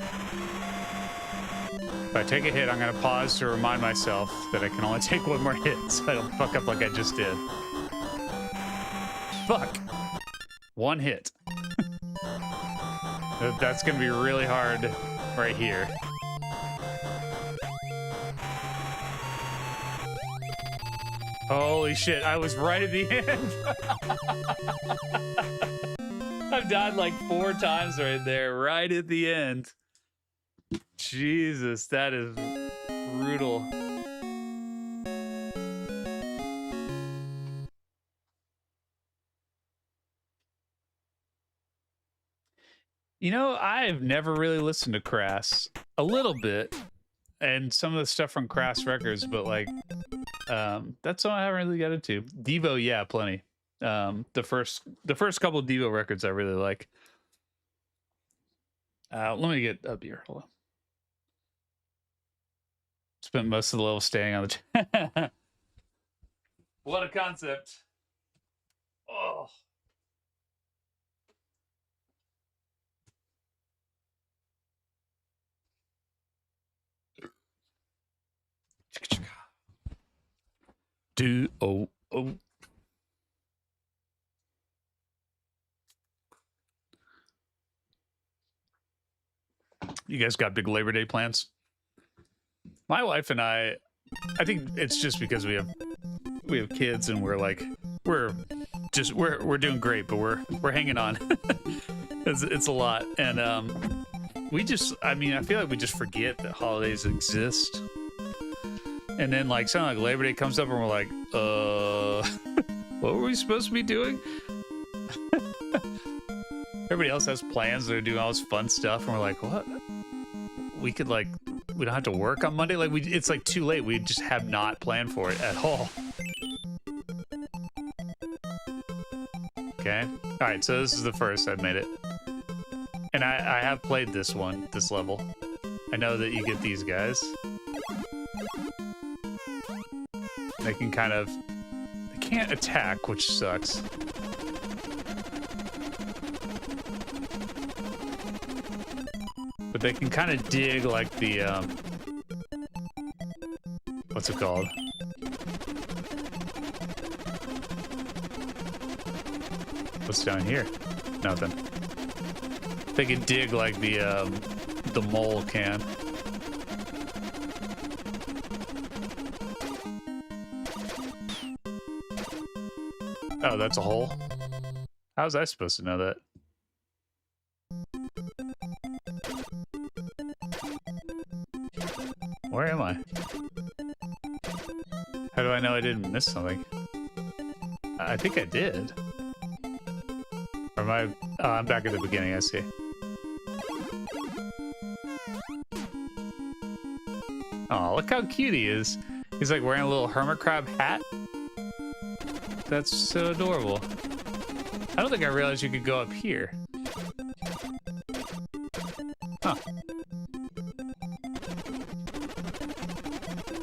If I take a hit, I'm gonna pause to remind myself that I can only take 1 more hit, so I don't fuck up like I just did. Fuck. 1 hit. That's gonna be really hard right here. Holy shit, I was right at the end. I've died like 4 times right there, right at the end. Jesus, that is brutal. You know, I've never really listened to Crass. A little bit. And some of the stuff from Crass Records, but like, that's all I haven't really got into. Devo, yeah, plenty. The first couple of Devo records I really like. Let me get up here. Hold on. Spent most of the level staying on the. What a concept! Oh. Oh. You guys got big Labor Day plans? My wife and I think it's just because we have kids and we're doing great, but we're hanging on. It's a lot, and I feel like we just forget that holidays exist. And then like something like Labor Day comes up and we're like, what were we supposed to be doing? Everybody else has plans. They're doing all this fun stuff. And we're like, what? We don't have to work on Monday. Like it's like too late. We just have not planned for it at all. Okay. All right. So this is the first I've made it. And I have played this level. I know that you get these guys. They can they can't attack, which sucks. But they can kind of dig like the, what's it called? What's down here? Nothing. They can dig like the mole can. Oh, that's a hole? How was I supposed to know that? Where am I? How do I know I didn't miss something? I think I did. Or am I... Oh, I'm back at the beginning, I see. Oh, look how cute he is. He's like wearing a little hermit crab hat. That's so adorable. I don't think I realized you could go up here. Huh.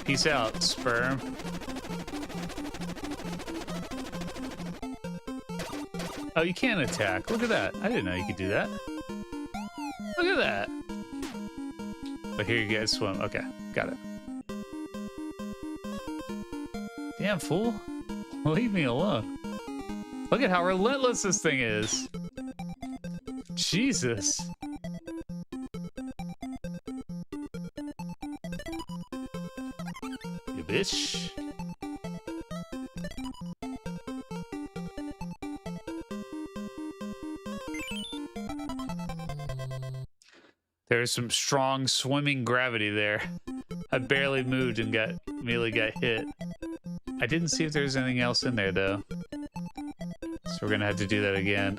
Peace out, sperm. Oh, you can attack. Look at that. I didn't know you could do that. Look at that. But here you guys swim. Okay, got it. Damn, fool. Leave me alone. Look at how relentless this thing is. Jesus. You bitch. There's some strong swimming gravity there. I barely moved and immediately got hit. I didn't see if there was anything else in there, though. So we're gonna have to do that again.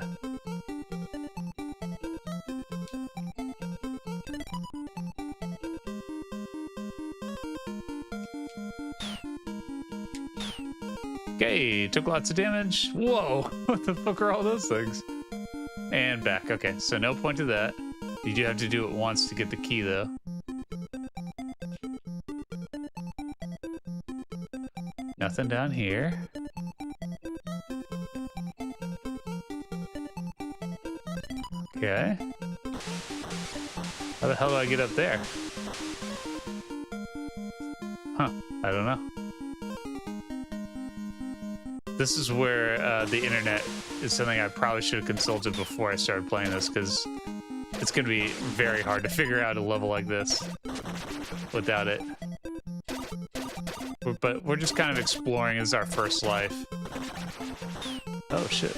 Okay, took lots of damage. Whoa, what the fuck are all those things? And back. Okay, so no point to that. You do have to do it once to get the key, though. Nothing down here. Okay. How the hell do I get up there? Huh, I don't know. This is where the internet is something I probably should have consulted before I started playing this, because it's going to be very hard to figure out a level like this without it. But we're just kind of exploring as our first life. Oh, shit.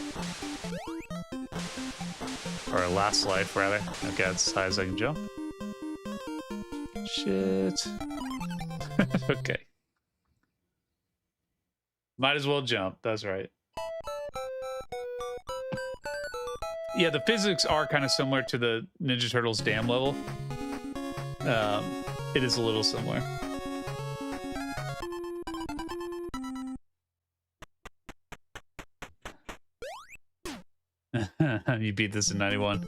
Or our last life, rather. Okay, that's as high as I can jump. Shit. Okay. Might as well jump, that's right. Yeah, the physics are kind of similar to the Ninja Turtles dam level. It is a little similar. You beat this in 91.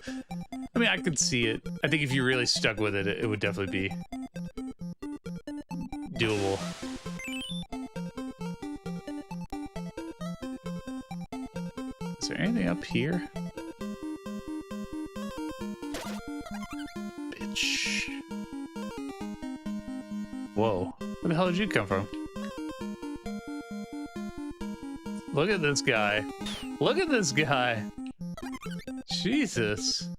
I mean, I could see it. I think if you really stuck with it, it would definitely be doable. Is there anything up here? Bitch. Whoa. Where the hell did you come from? Look at this guy. Look at this guy. Jesus.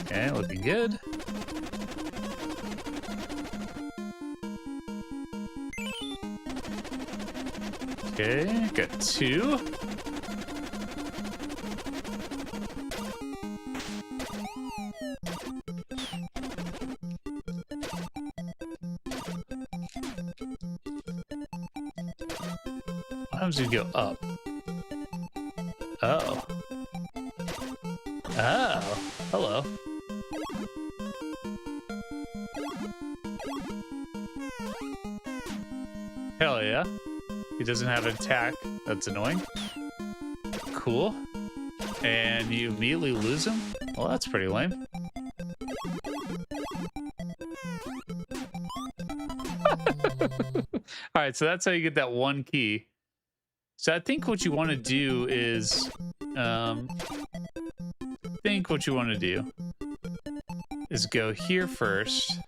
Okay, looking good. Okay, got 2. What happens if you go up? Oh. Oh. Hello. Hell yeah. He doesn't have an attack. That's annoying. Cool. And you immediately lose him? Well, that's pretty lame. Alright, so that's how you get that one key. So I think what you want to do is... go here first.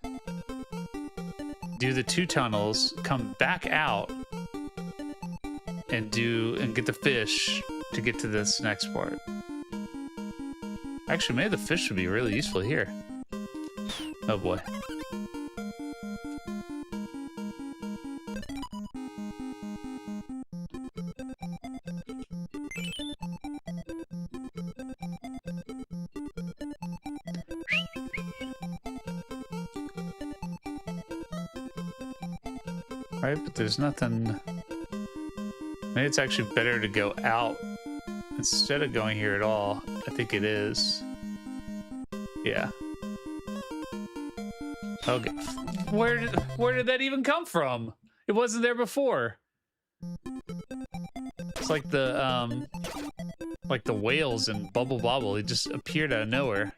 Do the 2 tunnels, come back out, and get the fish to get to this next part. Actually, maybe the fish would be really useful here. Oh boy. Right, but there's nothing... Maybe it's actually better to go out instead of going here at all. I think it is. Yeah. Okay. Where did that even come from? It wasn't there before. It's like the whales in Bubble Bobble. It just appeared out of nowhere.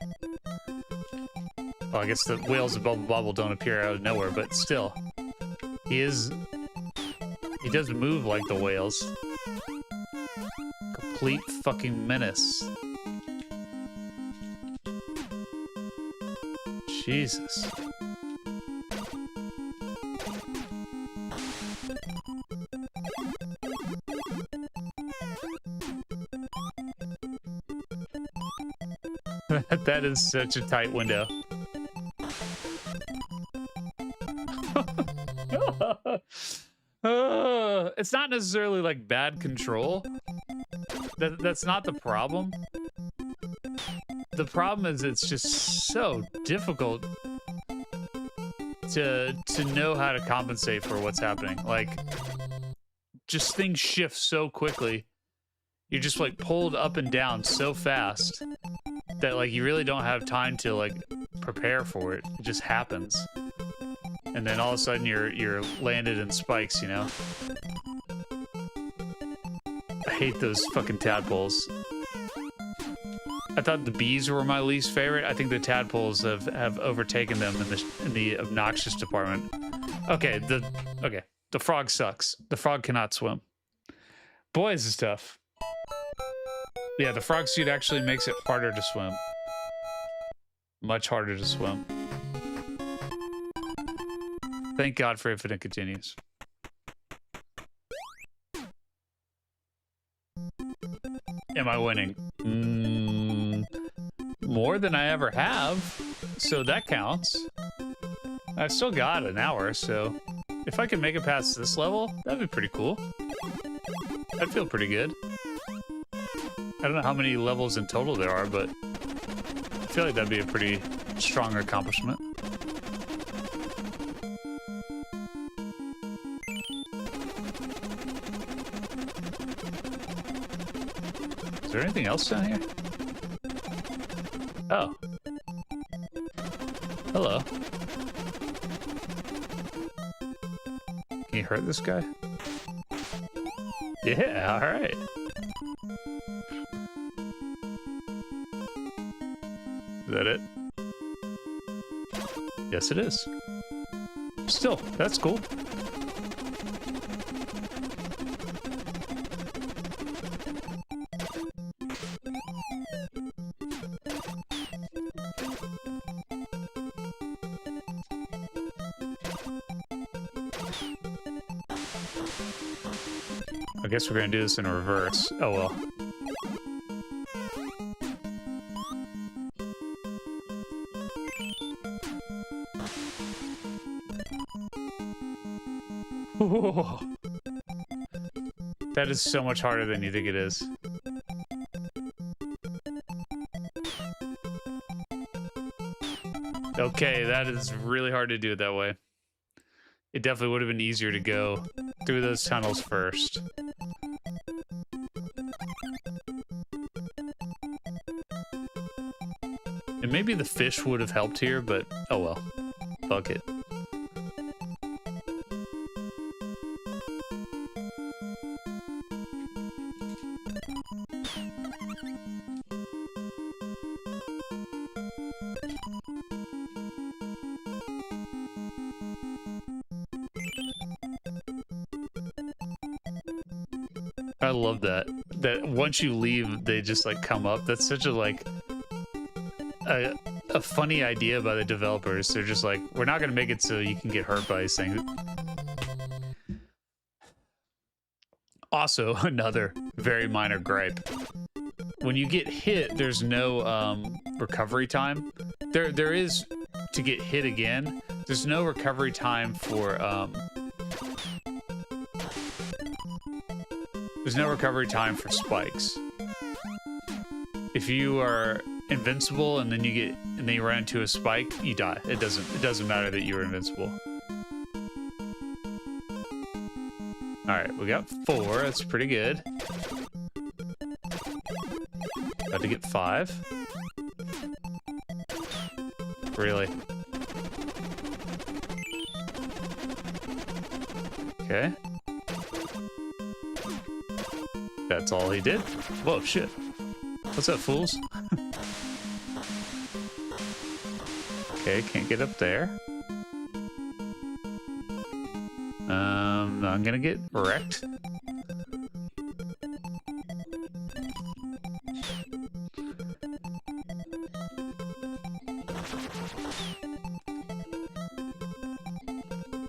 Well, I guess the whales in Bubble Bobble don't appear out of nowhere, but still. He does move like the whales. Complete fucking menace. Jesus. That is such a tight window. It's not necessarily like bad control. That's not the problem. The problem is it's just so difficult to know how to compensate for what's happening. Like, just things shift so quickly. You're just like pulled up and down so fast that like you really don't have time to like prepare for it. It just happens. And then all of a sudden you're landed in spikes, you know? I hate those fucking tadpoles. I thought the bees were my least favorite. I think the tadpoles have overtaken them in the obnoxious department. Okay, the frog sucks. The frog cannot swim. Boy, this is tough. Yeah, the frog suit actually makes it harder to swim. Much harder to swim. Thank God for Infinite Continues. Am I winning? More than I ever have, so that counts. I've still got an hour, so if I can make it past this level, that'd be pretty cool. I'd feel pretty good. I don't know how many levels in total there are, but I feel like that'd be a pretty strong accomplishment. Is there anything else down here? Oh. Hello. Can you hurt this guy? Yeah, alright. Is that it? Yes, it is. Still, that's cool. I guess we're gonna do this in reverse. Oh well. Whoa. That is so much harder than you think it is. Okay, that is really hard to do it that way. It definitely would have been easier to go through those tunnels first. And maybe the fish would have helped here, but oh well. Fuck it. I love that. That once you leave, they just like come up. That's such a like a funny idea by the developers. They're just like, we're not gonna make it so you can get hurt by these things. Also, another very minor gripe. When you get hit, there's no recovery time. There is to get hit again. There's no recovery time for there's no recovery time for spikes. If you are invincible and then you run into a spike, you die. It doesn't matter that you were invincible. All right, we got 4. That's pretty good. About to get 5. Really? Okay. That's all he did? Whoa, shit. What's up, fools? Okay, can't get up there. I'm gonna get wrecked.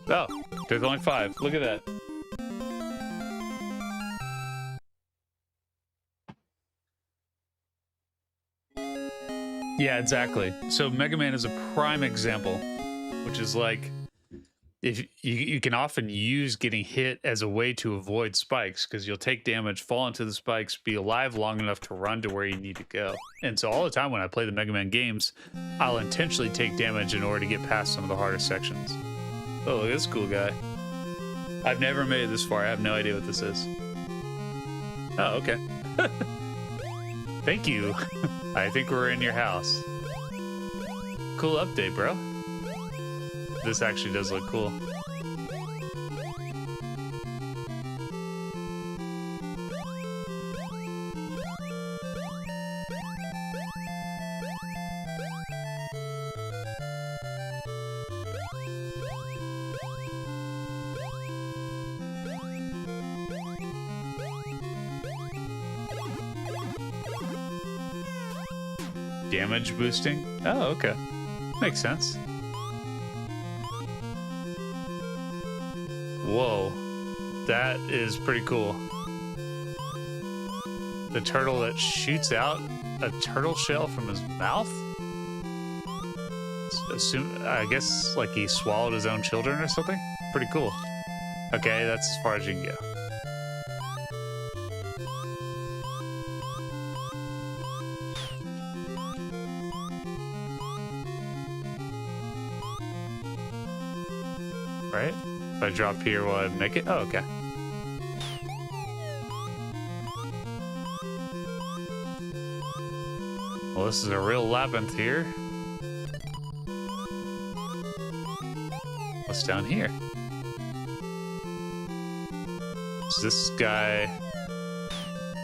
Oh, there's only 5. Look at that. Yeah, exactly. So Mega Man is a prime example, which is like, if you can often use getting hit as a way to avoid spikes, because you'll take damage, fall into the spikes, be alive long enough to run to where you need to go. And so all the time when I play the Mega Man games, I'll intentionally take damage in order to get past some of the hardest sections. Oh, look at this cool guy. I've never made it this far. I have no idea what this is. Oh, okay. Thank you. I think we're in your house. Cool update, bro. This actually does look cool. Damage boosting? Oh, okay. Makes sense. Whoa. That is pretty cool. The turtle that shoots out a turtle shell from his mouth? I guess like he swallowed his own children or something? Pretty cool. Okay, that's as far as you can go. Right? If I drop here, will I make it? Oh, okay. Well, this is a real labyrinth here. What's down here? Is this guy...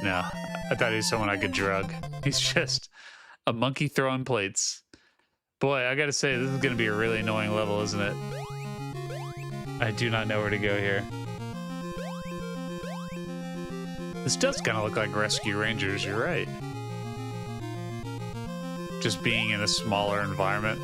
No, I thought he was someone I could drug. He's just a monkey throwing plates. Boy, I gotta say, this is gonna be a really annoying level, isn't it? I do not know where to go here. This does kind of look like Rescue Rangers, you're right. Just being in a smaller environment.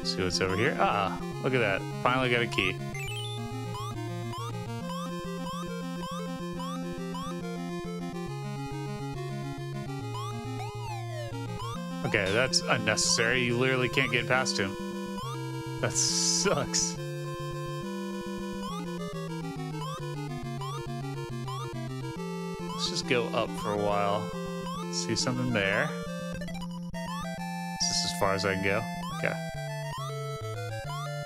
See what's over here. Ah, look at that. Finally got a key. Okay, that's unnecessary. You literally can't get past him. That sucks. Let's just go up for a while. See something there. Is this as far as I can go? Okay.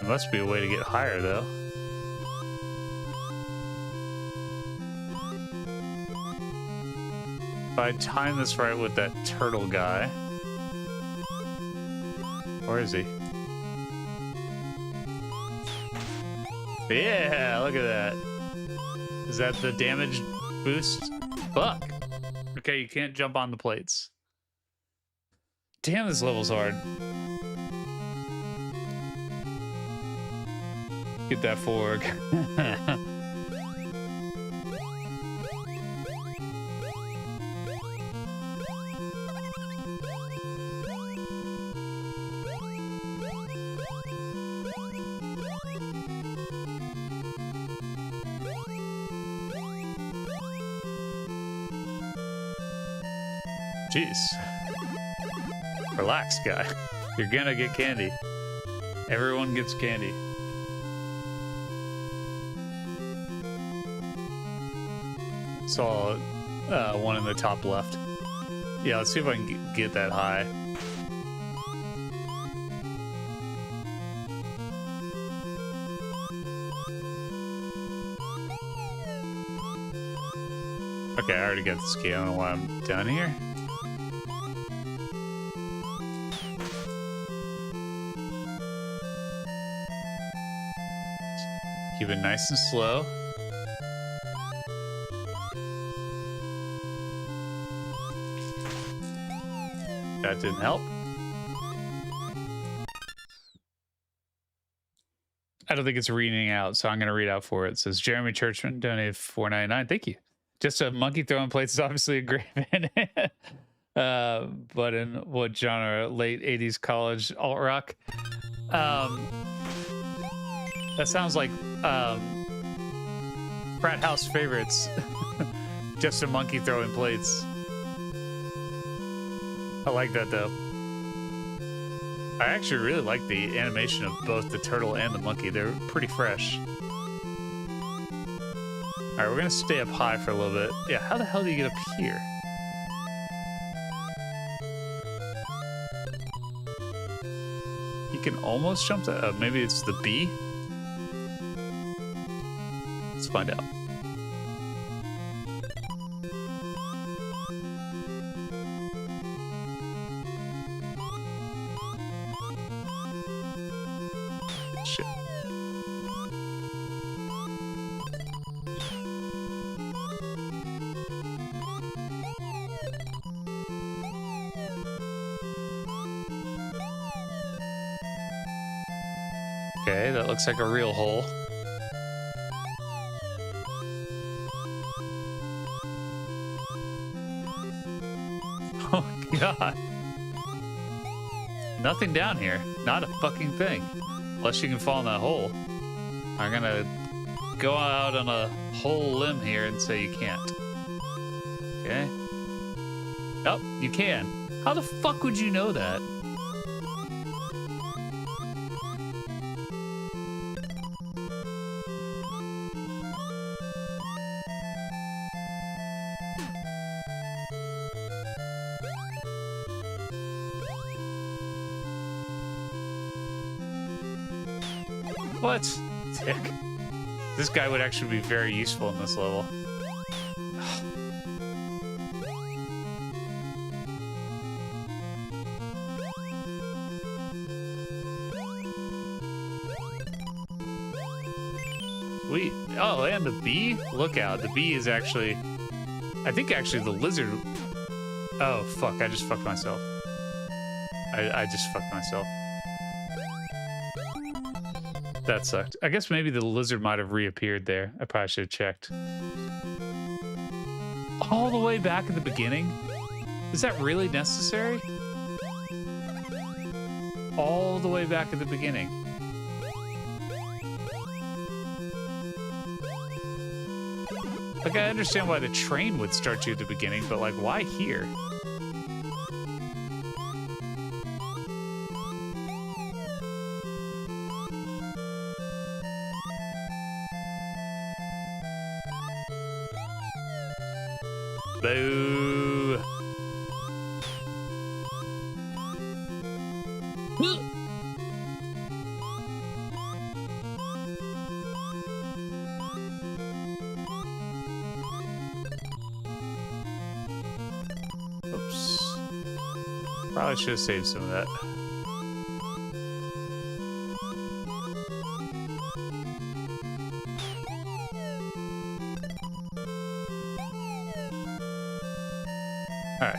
There must be a way to get higher, though. If I time this right with that turtle guy... Where is he? Yeah, look at that. Is that the damage boost? Fuck. Okay, you can't jump on the plates. Damn, this level's hard. Get that fork. Jeez. Relax, guy. You're gonna get candy. Everyone gets candy. Saw one in the top left. Yeah, let's see if I can get that high. Okay, I already got this key. I don't know why I'm down here. Keep it nice and slow. That didn't help. I don't think it's reading out, so I'm going to read out for it. It says, Jeremy Churchman donated $4.99. Thank you. Just a monkey throwing plates is obviously a great band. But in what genre? Late 80s college alt rock? That sounds like frat house favorites. Just a monkey throwing plates. I like that though. I actually really like the animation of both the turtle and the monkey. They're pretty fresh. Alright, we're gonna stay up high for a little bit. Yeah, how the hell do you get up here? You can almost jump that. Maybe it's the B? Let's find out. Shit. Okay, that looks like a real hole. Oh my god. Nothing down here. Not a fucking thing. Unless you can fall in that hole. I'm gonna go out on a whole limb here and say you can't. Okay. Oh, you can. How the fuck would you know that? What? Dick. This guy would actually be very useful in this level. Sweet. Oh, and the bee? Look out. The bee is actually... I think actually the lizard... Oh, fuck. I just fucked myself. I just fucked myself. That sucked. I guess maybe the lizard might have reappeared there. I probably should have checked. All the way back at the beginning? Is that really necessary? All the way back at the beginning. Like, I understand why the train would start you at the beginning, but, like, why here? Boo! Oops. Probably should have saved some of that. All right.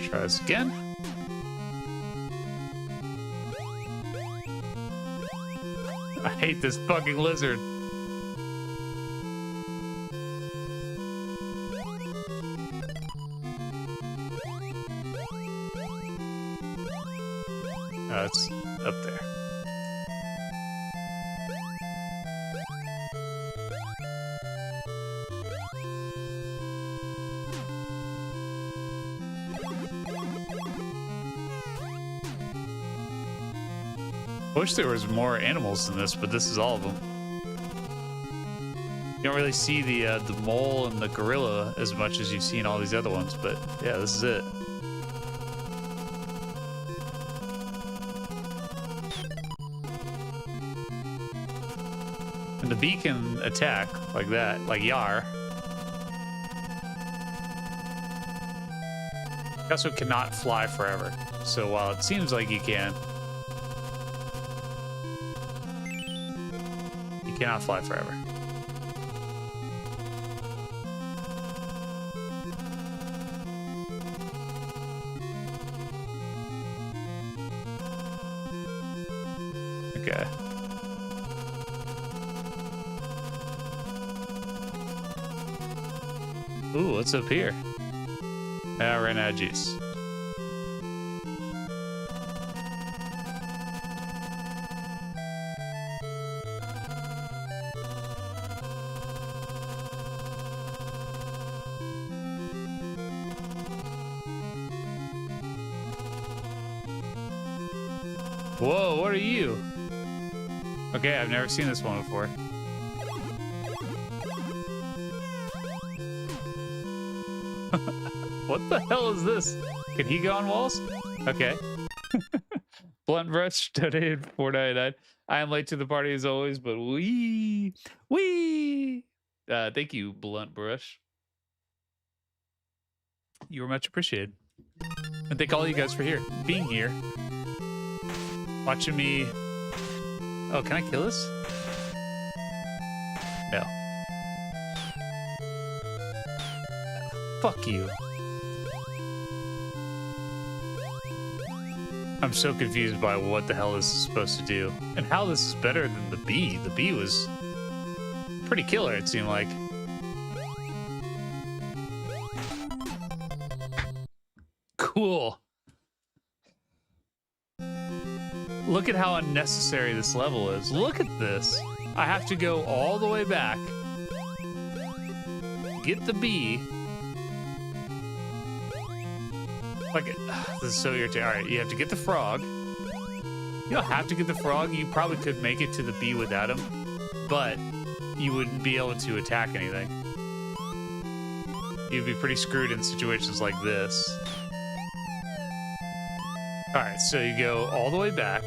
Try this again. I hate this fucking lizard. Oh, it's up there. I wish there was more animals than this, but this is all of them. You don't really see the mole and the gorilla as much as you've seen all these other ones, but yeah, this is it. And the bee can attack like that, like Yar. It also cannot fly forever. So while it seems like you can, you cannot fly forever. Okay. Ooh, what's up here? I ran out of juice. Whoa, what are you? Okay, I've never seen this one before. What the hell is this? Can he go on walls? Okay. Blunt Brush donated $4.99. I am late to the party as always, but wee. Thank you, Blunt Brush. You were much appreciated. And thank all you guys for being here. Watching me Oh, can I kill this? No. Fuck you. I'm so confused by what the hell this is supposed to do. And how this is better than the bee. The bee was pretty killer, it seemed like. Cool. Look at how unnecessary this level is. Look at this. I have to go all the way back, get the bee. Like, this is so irritating. All right, you have to get the frog. You don't have to get the frog. You probably could make it to the bee without him, but you wouldn't be able to attack anything. You'd be pretty screwed in situations like this. All right, so you go all the way back.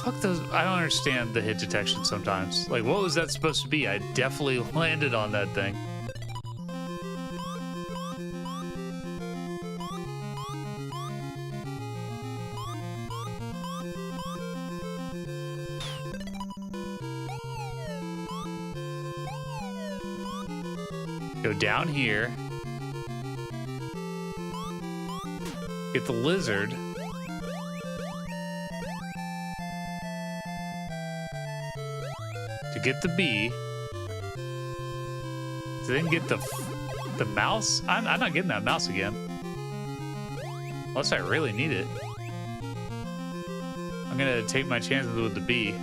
Fuck those. I don't understand the hit detection sometimes. Like, what was that supposed to be? I definitely landed on that thing. Go down here. Get the lizard. To get the bee. To then get the mouse. I'm not getting that mouse again. Unless I really need it. I'm gonna take my chances with the bee.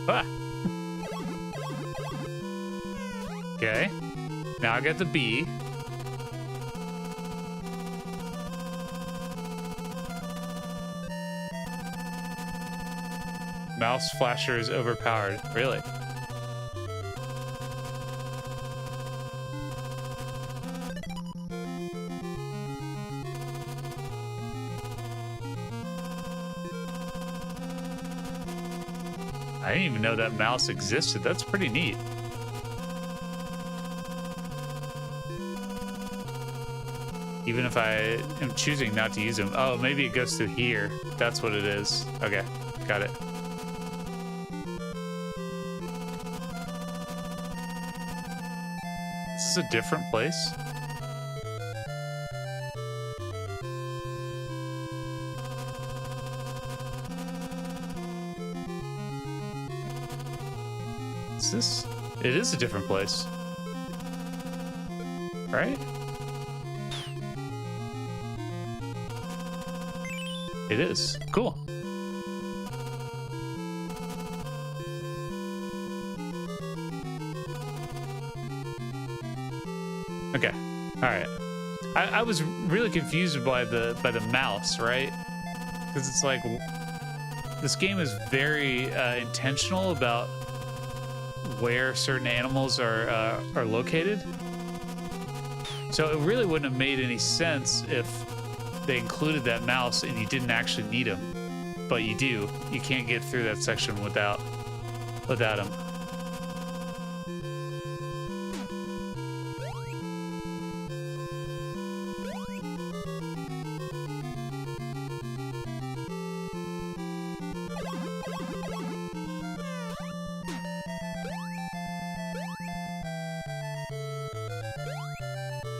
Ah. Okay. Now I got the bee. Mouse flasher is overpowered. Really? I didn't even know that mouse existed. That's pretty neat. Even if I am choosing not to use them. Oh, maybe it goes through here. That's what it is. Okay, got it. This is a different place. Is this? It is a different place. Right? It is. Cool. Okay. All right. I was really confused by the mouse, right? Because it's like this game is very intentional about where certain animals are located. So it really wouldn't have made any sense if they included that mouse and you didn't actually need him, but you do. You can't get through that section without him.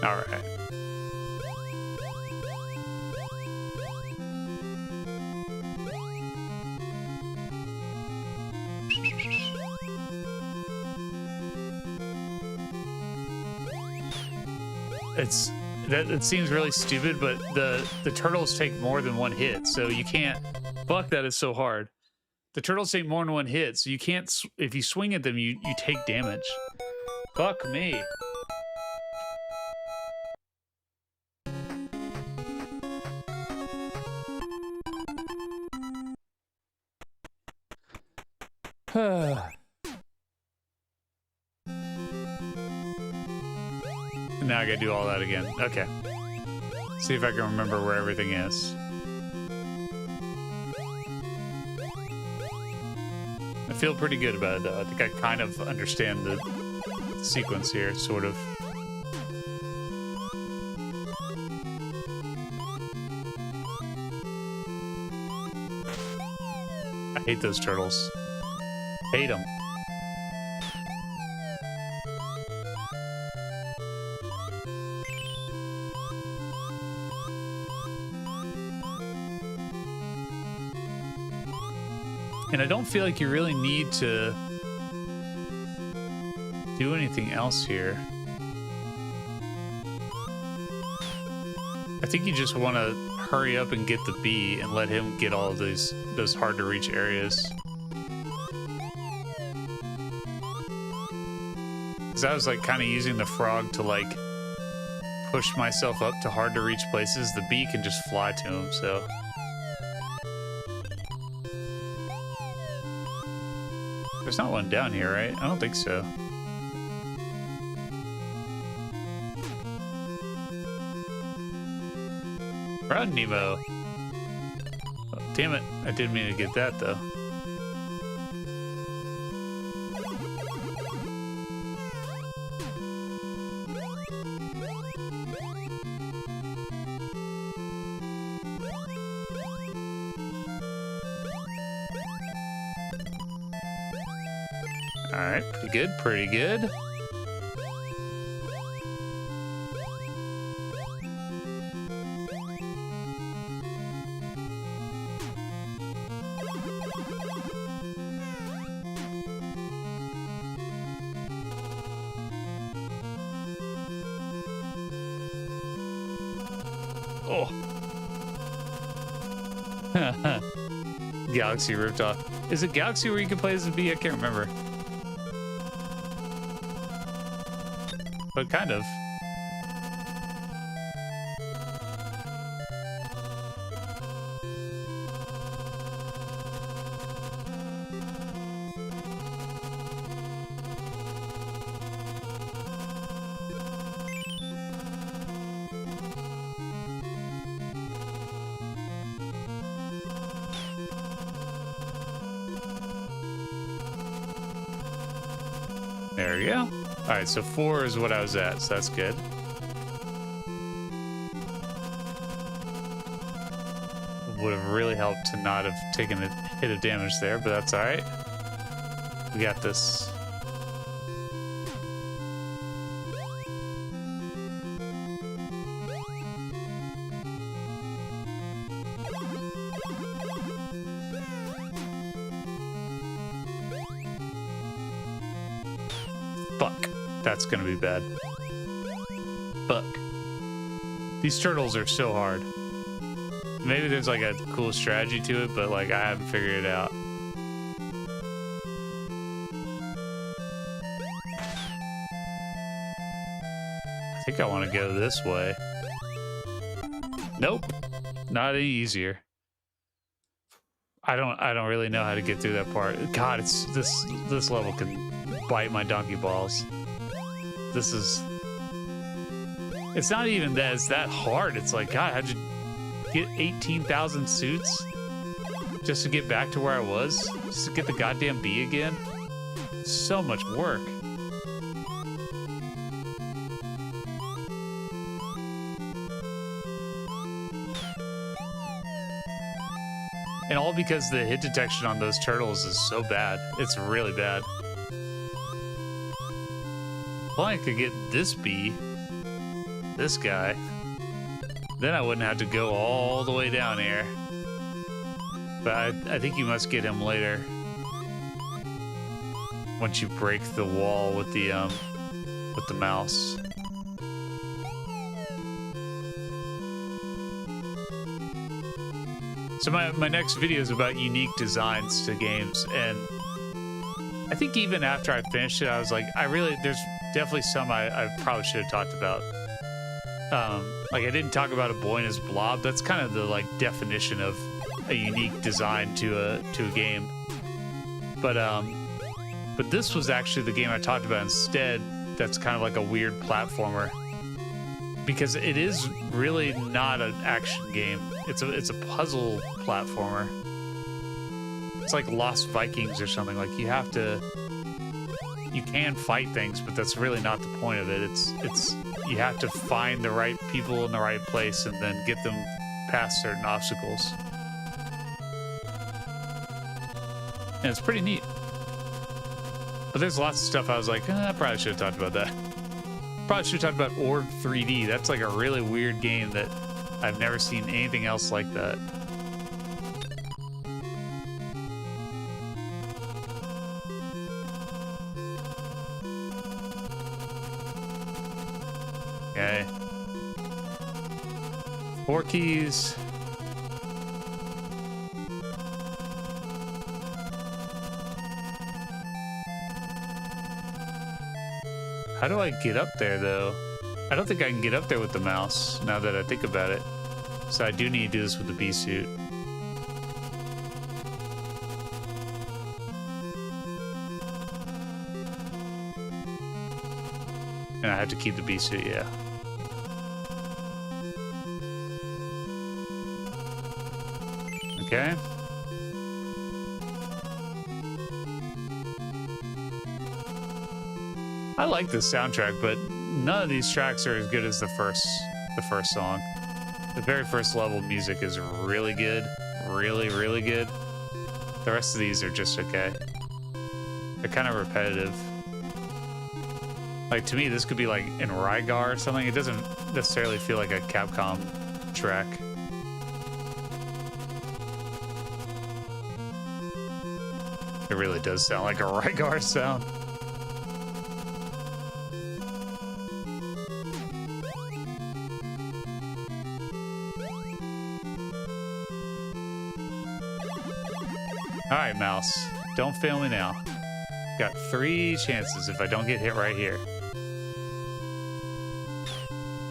All right. It seems really stupid, but the turtles take more than one hit, so you can't. Fuck, that is so hard. The turtles take more than one hit, so you can't. If you swing at them, you take damage. Fuck me. Now I gotta do all that again. Okay. See if I can remember where everything is. I feel pretty good about it, though. I think I kind of understand the sequence here, sort of. I hate those turtles. Hate them. And I don't feel like you really need to do anything else here. I think you just want to hurry up and get the bee and let him get all of those hard to reach areas. Because I was like kind of using the frog to like push myself up to hard to reach places. The bee can just fly to him, so. There's not one down here, right? I don't think so. Run, Nemo. Oh, damn it. I didn't mean to get that, though. Alright, pretty good, pretty good. Oh. Galaxy ripped off. Is it Galaxy where you can play as a bee? I can't remember. But kind of. There we go. All right, so 4 is what I was at, so that's good. Would have really helped to not have taken a hit of damage there, but that's all right. We got this. Fuck. That's gonna be bad. Fuck. These turtles are so hard. Maybe there's like a cool strategy to it, but like I haven't figured it out. I think I want to go this way. Nope. Not any easier. I don't really know how to get through that part. God, it's this level can bite my donkey balls. This is... It's not even that it's that hard. It's like, God, how'd you get 18,000 suits just to get back to where I was? Just to get the goddamn bee again? So much work. And all because the hit detection on those turtles is so bad. It's really bad. Well, I could get this bee, this guy, then I wouldn't have to go all the way down here. But I think you must get him later. Once you break the wall with the mouse. So my next video is about unique designs to games, and I think even after I finished it, I was like, there's definitely some I probably should have talked about. Like I didn't talk about a boy and his blob. That's kind of the like definition of a unique design to a game. But this was actually the game I talked about instead. That's kind of like a weird platformer, because it is really not an action game. It's a puzzle platformer. It's like Lost Vikings or something. Like you have to you can fight things, but that's really not the point of it. It's you have to find the right people in the right place and then get them past certain obstacles. And it's pretty neat. But there's lots of stuff I was like, I probably should have talked about that. Probably should have talked about Org 3D. That's like a really weird game that I've never seen anything else like that. Okay. 4 keys. How do I get up there, though? I don't think I can get up there with the mouse, now that I think about it. So I do need to do this with the bee suit. And I have to keep the bee suit, yeah. Okay. I like this soundtrack, but none of these tracks are as good as the first song. The very first level music is really good. Really, really good. The rest of these are just okay. They're kind of repetitive. Like, to me, this could be like in Rygar or something. It doesn't necessarily feel like a Capcom track. It really does sound like a Rygar sound. Alright, mouse. Don't fail me now. Got 3 chances if I don't get hit right here.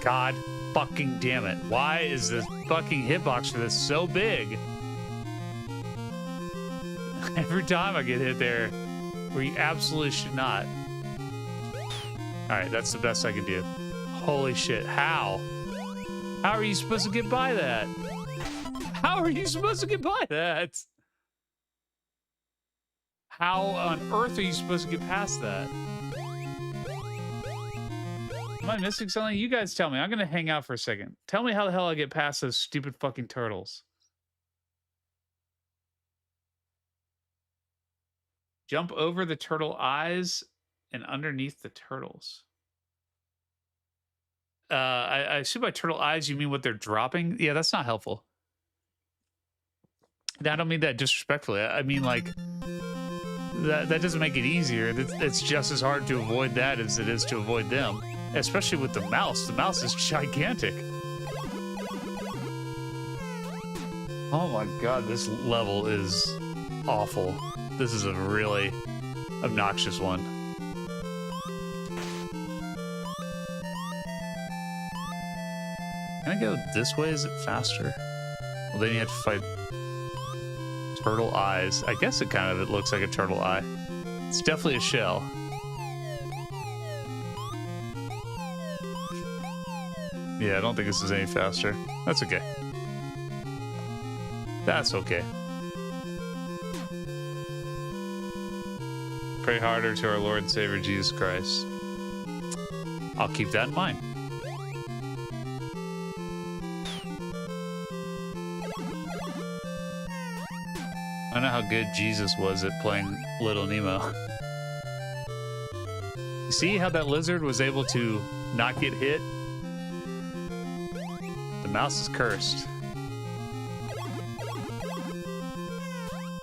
God fucking damn it. Why is this fucking hitbox for this so big? Every time I get hit there, where you absolutely should not. Alright, that's the best I can do. Holy shit, how? How are you supposed to get by that? How are you supposed to get by that? How on earth are you supposed to get past that? Am I missing something? You guys tell me. I'm going to hang out for a second. Tell me how the hell I get past those stupid fucking turtles. Jump over the turtle eyes and underneath the turtles. I assume by turtle eyes you mean what they're dropping? Yeah, that's not helpful. I don't mean that disrespectfully. I mean, like... That doesn't make it easier. It's just as hard to avoid that as it is to avoid them. Especially with the mouse. The mouse is gigantic. Oh my god, this level is awful. This is a really obnoxious one. Can I go this way? Is it faster? Well, then you have to fight turtle eyes. I guess it looks like a turtle eye. It's definitely a shell. Yeah, I don't think this is any faster. That's okay. That's okay. Pray harder to our Lord and Savior Jesus Christ. I'll keep that in mind. I don't know how good Jesus was at playing Little Nemo. You see how that lizard was able to not get hit? The mouse is cursed.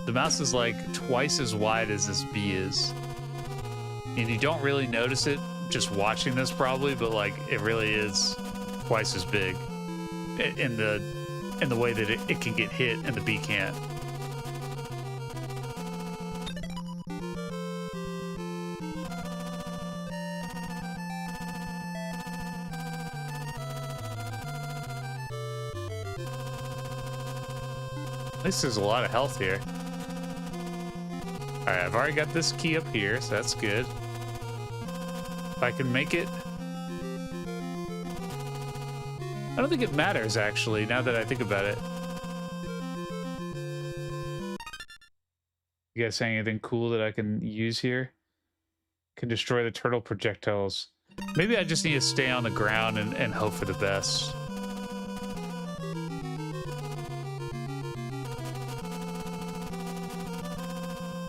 The mouse is like twice as wide as this bee is. And you don't really notice it just watching this probably, but like it really is twice as big in the way that it can get hit and the bee can't. At least there's a lot of health here. Alright, I've already got this key up here, so that's good. If I can make it... I don't think it matters, actually, now that I think about it. You guys saying anything cool that I can use here? Can destroy the turtle projectiles. Maybe I just need to stay on the ground and hope for the best.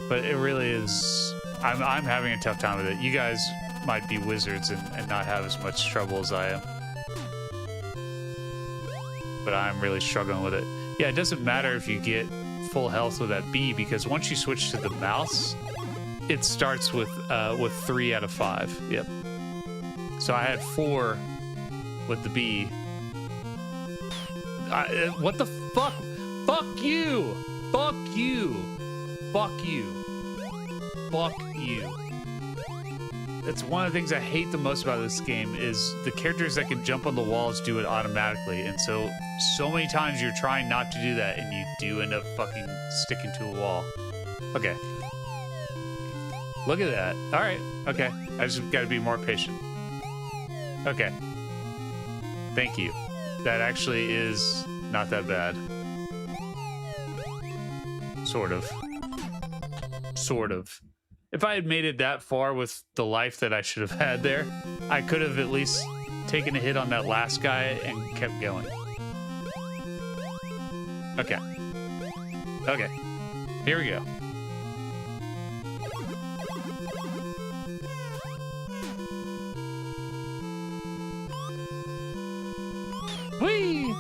But it really is... I'm having a tough time with it. You guys might be wizards and not have as much trouble as I am. But I'm really struggling with it. Yeah, it doesn't matter if you get full health with that B, because once you switch to the mouse, it starts with 3 out of 5. Yep. So I had 4 with the B. What the fuck? Fuck you! Fuck you! Fuck you! Fuck you! That's one of the things I hate the most about this game is the characters that can jump on the walls do it automatically, and so many times you're trying not to do that and you do end up fucking sticking to a wall. Okay. Look at that. All right. Okay. I just got to be more patient. Okay. Thank you. That actually is not that bad. Sort of. Sort of. If I had made it that far with the life that I should have had there, I could have at least taken a hit on that last guy and kept going. Okay. Okay. Here we go. Whee!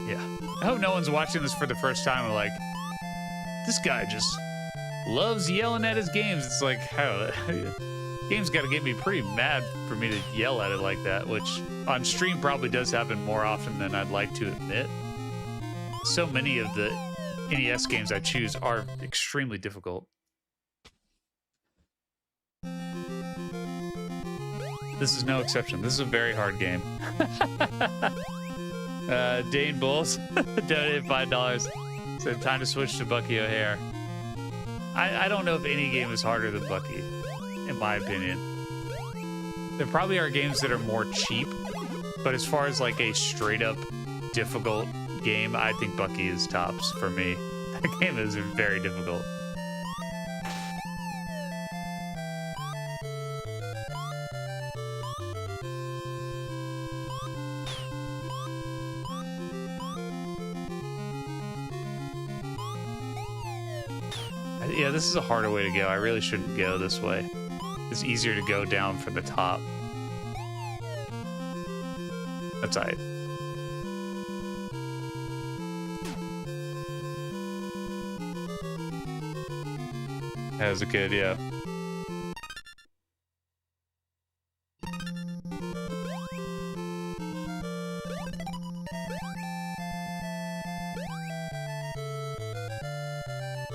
Yeah. I hope no one's watching this for the first time and like, this guy just loves yelling at his games. It's like, how game's got to get me pretty mad for me to yell at it like that, which on stream probably does happen more often than I'd like to admit. So many of the NES games I choose are extremely difficult. This is no exception. This is a very hard game. Dane Bulls donated $5. Said time to switch to Bucky O'Hare. I don't know if any game is harder than Bucky, in my opinion. There probably are games that are more cheap, but as far as like a straight up difficult game, I think Bucky is tops for me. That game is very difficult. Yeah, this is a harder way to go. I really shouldn't go this way. It's easier to go down from the top. That's all right. As a kid, yeah.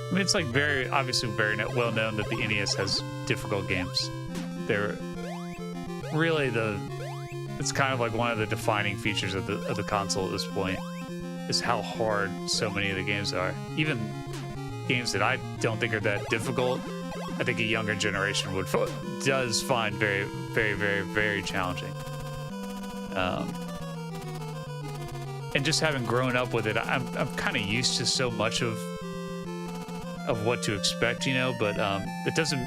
I mean, it's like obviously very well known that the NES has difficult games. They're really it's kind of like one of the defining features of the console at this point, is how hard so many of the games are. Even games that I don't think are that difficult, I think a younger generation does find very, very, very, very challenging. And just having grown up with it, I'm kind of used to so much of what to expect, you know, but it doesn't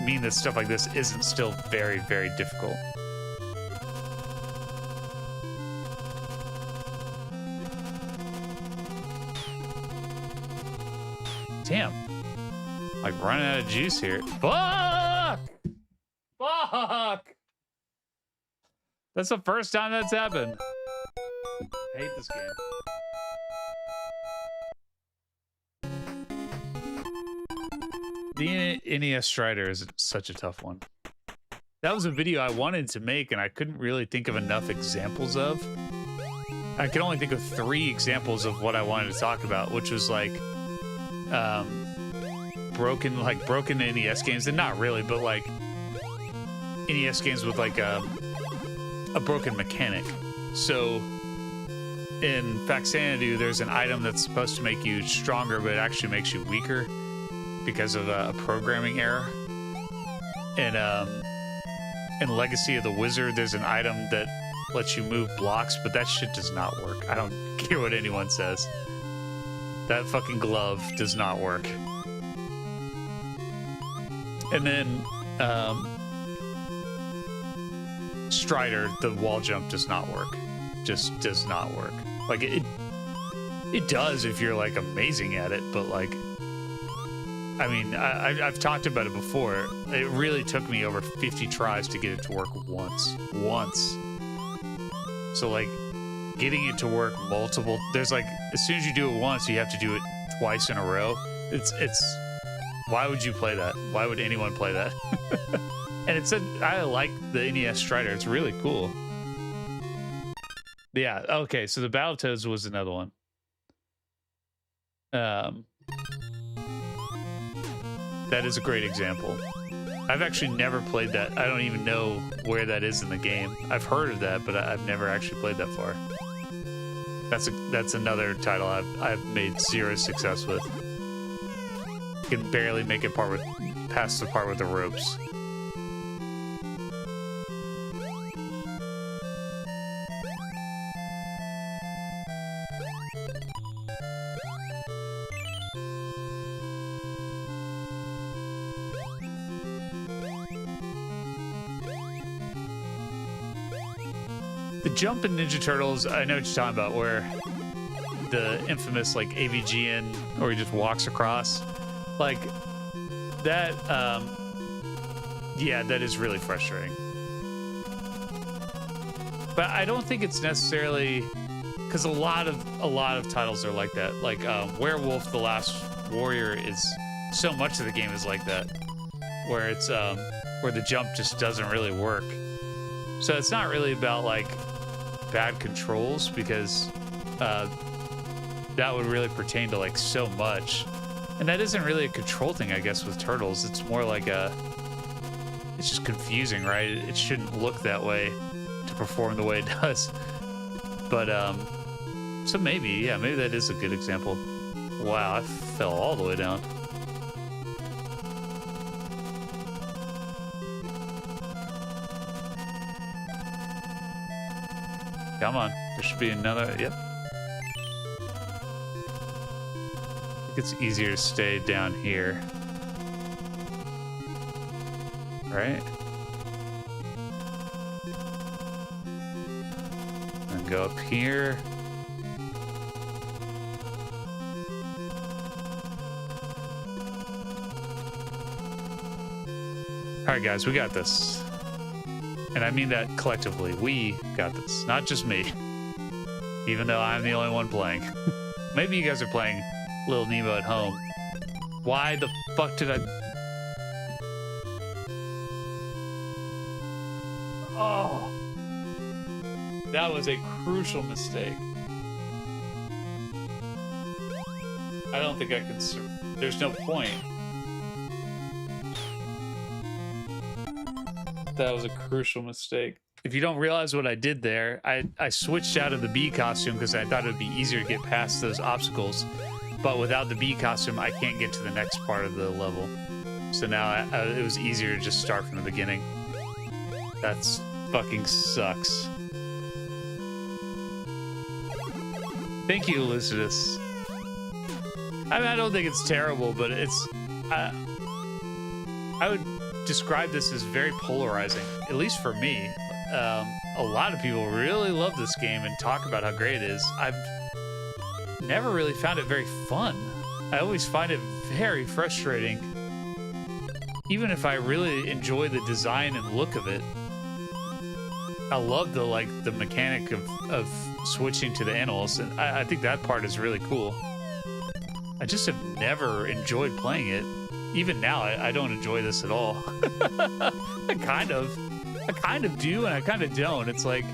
mean that stuff like this isn't still very, very difficult. Damn. Like running out of juice here. Fuck! Fuck! That's the first time that's happened. I hate this game. The NES Strider is such a tough one. That was a video I wanted to make and I couldn't really think of enough examples of. I could only think of 3 examples of what I wanted to talk about, which was like broken NES games, and not really, but like NES games with like a broken mechanic. So in Faxanadu, there's an item that's supposed to make you stronger, but it actually makes you weaker because of a programming error. And in Legacy of the Wizard, there's an item that lets you move blocks, but that shit does not work. I don't care what anyone says. That fucking glove does not work. And then Strider, the wall jump does not work. Just does not work. Like it does if you're like amazing at it, but like, I mean, I've talked about it before. It really took me over 50 tries to get it to work once. So like getting it to work there's like, as soon as you do it once, you have to do it twice in a row. It's why would you play that? Why would anyone play that? And it said, I like the NES Strider. It's really cool. Yeah, okay, so the Battletoads was another one. That is a great example. I've actually never played that. I don't even know where that is in the game. I've heard of that, but I've never actually played that far. That's another title I've made zero success with. Can barely make it past the part with the ropes. The jump in Ninja Turtles, I know what you're talking about, where the infamous like AVGN, or he just walks across. Like that, yeah, that is really frustrating. But I don't think it's necessarily, because a lot of titles are like that. Like Werewolf: The Last Warrior is, so much of the game is like that, where it's where the jump just doesn't really work. So it's not really about like bad controls, because that would really pertain to like so much. And that isn't really a control thing, I guess, with Turtles. It's more like it's just confusing, right? It shouldn't look that way to perform the way it does. But, so maybe that is a good example. Wow, I fell all the way down. Come on, there should be another, yep. I think it's easier to stay down here. Right? And go up here. All right, guys, we got this. And I mean that collectively. We got this, not just me. Even though I'm the only one playing. Maybe you guys are playing Little Nemo at home. Why the fuck did I... Oh. That was a crucial mistake. I don't think I can... There's no point. That was a crucial mistake. If you don't realize what I did there, I switched out of the bee costume because I thought it would be easier to get past those obstacles. But without the bee costume, I can't get to the next part of the level. So now it was easier to just start from the beginning. That's fucking sucks. Thank you, Lucidus. I mean, I don't think it's terrible, but it's... I would describe this as very polarizing, at least for me. A lot of people really love this game and talk about how great it is. I've never really found it very fun. I always find it very frustrating. Even if I really enjoy the design and look of it, I love the mechanic of switching to the animals, and I think that part is really cool. I just have never enjoyed playing it. Even now, I don't enjoy this at all. I kind of do, and I kind of don't. It's like,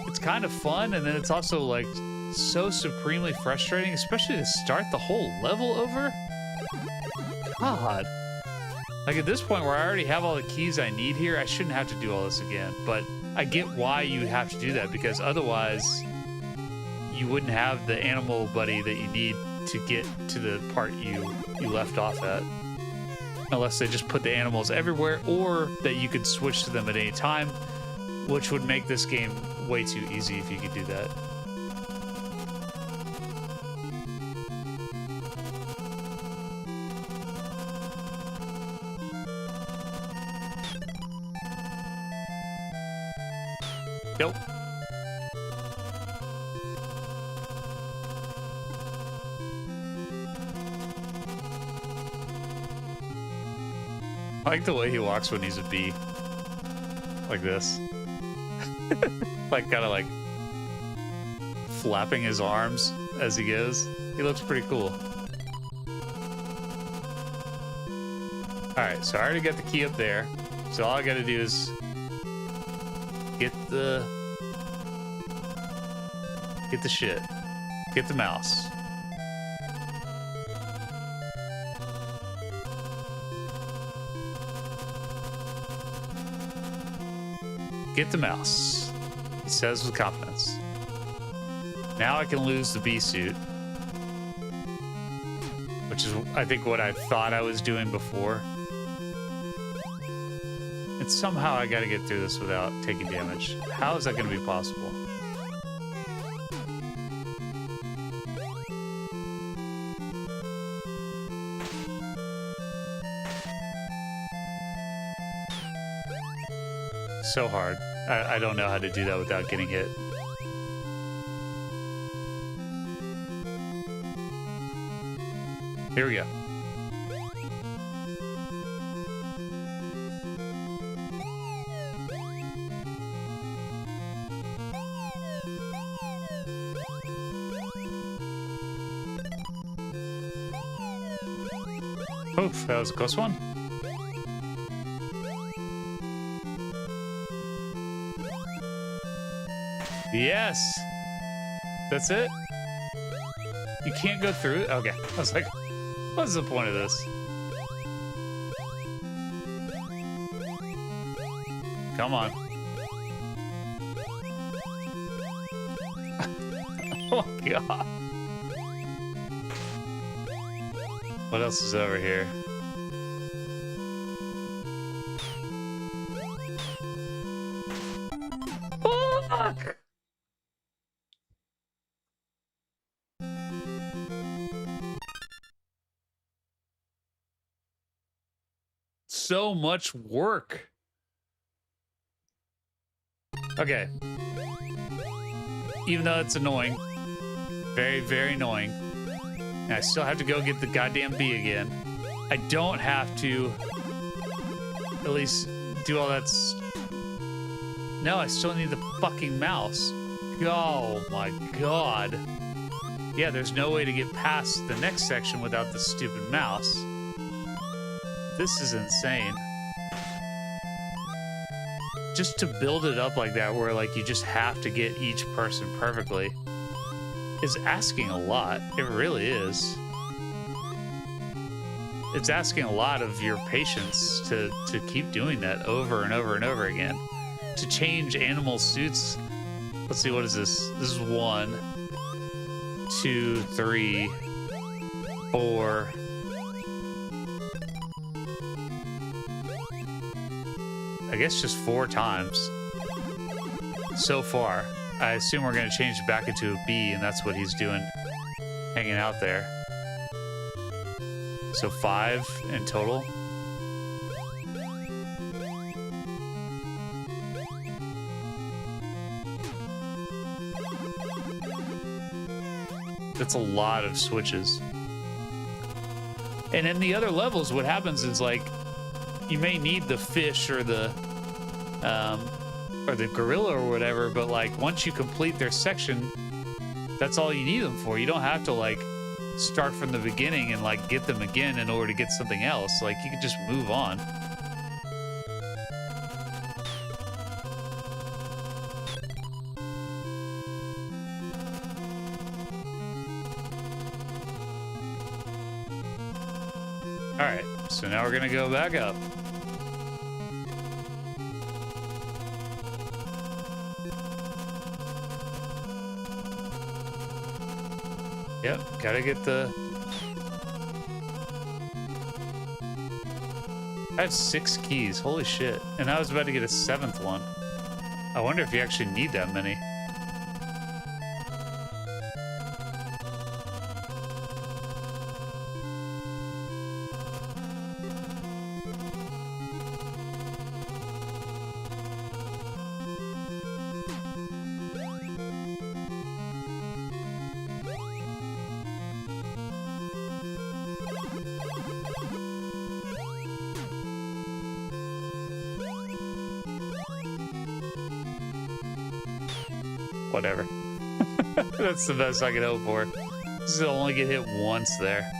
it's kind of fun, and then it's also like so supremely frustrating, especially to start the whole level over. God. Like at this point where I already have all the keys I need here, I shouldn't have to do all this again. But I get why you have to do that, because otherwise you wouldn't have the animal buddy that you need to get to the part you left off at. Unless they just put the animals everywhere, or that you could switch to them at any time, which would make this game way too easy if you could do that. Nope. I like the way he walks when he's a bee. Like this. Like, kind of like flapping his arms as he goes. He looks pretty cool. Alright, so I already got the key up there. So all I gotta do is get the shit. Get the mouse. Get the mouse, he says with confidence. Now I can lose the bee suit, which is, I think, what I thought I was doing before. And somehow I gotta get through this without taking damage. How is that gonna be possible? So hard. I don't know how to do that without getting hit. Here we go. Oof, that was a close one. Yes! That's it? You can't go through it? Okay. I was like, what's the point of this? Come on. Oh my god. What else is over here? Fuck! So much work. Okay. Even though it's annoying, very, very annoying, and I still have to go get the goddamn bee again, I don't have to at least do all that. No, I still need the fucking mouse. Oh my god. Yeah, there's no way to get past the next section without the stupid mouse. This is insane. Just to build it up like that, where like you just have to get each person perfectly, is asking a lot. It really is. It's asking a lot of your patience to keep doing that over and over and over again. To change animal suits. Let's see, what is this? This is 1, 2, 3, 4. I guess just 4 times so far. I assume we're going to change it back into a bee, and that's what he's doing, hanging out there. So 5 in total. That's a lot of switches. And in the other levels, what happens is, like, you may need the fish or the gorilla or whatever, but like once you complete their section, that's all you need them for. You don't have to like start from the beginning and like get them again in order to get something else. Like you can just move on. All right, so now we're gonna go back up. Yep, gotta get the... I have 6 keys, holy shit. And I was about to get a 7th one. I wonder if you actually need that many. Whatever. That's the best I could hope for. This will only get hit once there.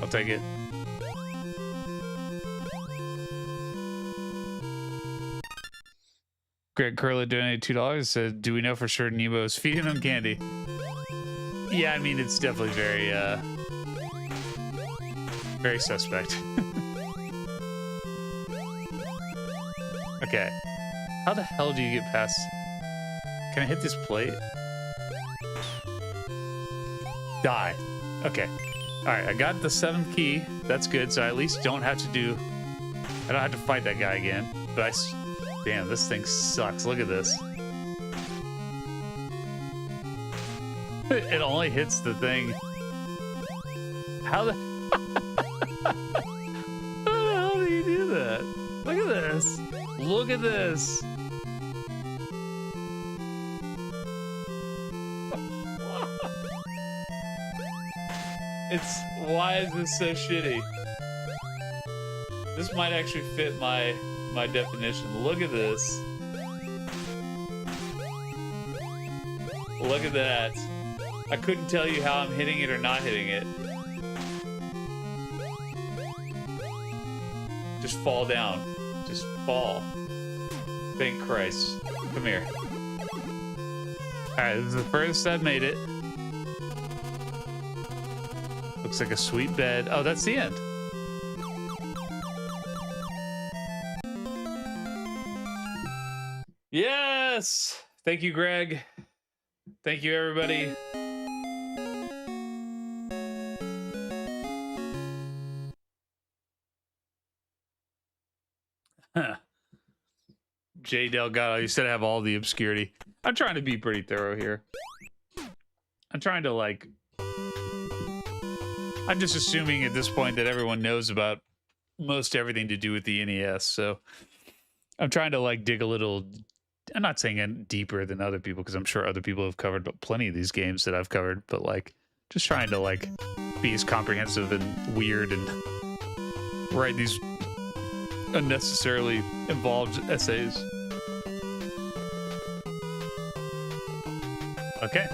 I'll take it. Greg Curley donated $2. Said, "Do we know for sure Nemo is feeding them candy?" Yeah, I mean it's definitely very, very suspect. Okay, how the hell do you get past? Can I hit this plate? Die. Okay. All right, I got the 7th key. That's good. So I at least don't have to do. I don't have to fight that guy again. But damn, this thing sucks. Look at this. It only hits the thing. How the hell do you do that? Look at this. Look at this. Why is this so shitty? This might actually fit my definition. Look at this. Look at that. I couldn't tell you how I'm hitting it or not hitting it. Just fall down. Just fall. Thank Christ. Come here. Alright, this is the furthest I've made it. Looks like a sweet bed. Oh, that's the end. Yes! Thank you, Greg. Thank you, everybody. Huh. Jay Delgado, you said I have all the obscurity. I'm trying to be pretty thorough here. I'm trying to, like... I'm just assuming at this point that everyone knows about most everything to do with the NES, so I'm trying to like dig a little. I'm not saying deeper than other people because I'm sure other people have covered plenty of these games that I've covered, but like just trying to like be as comprehensive and weird and write these unnecessarily involved essays. Okay.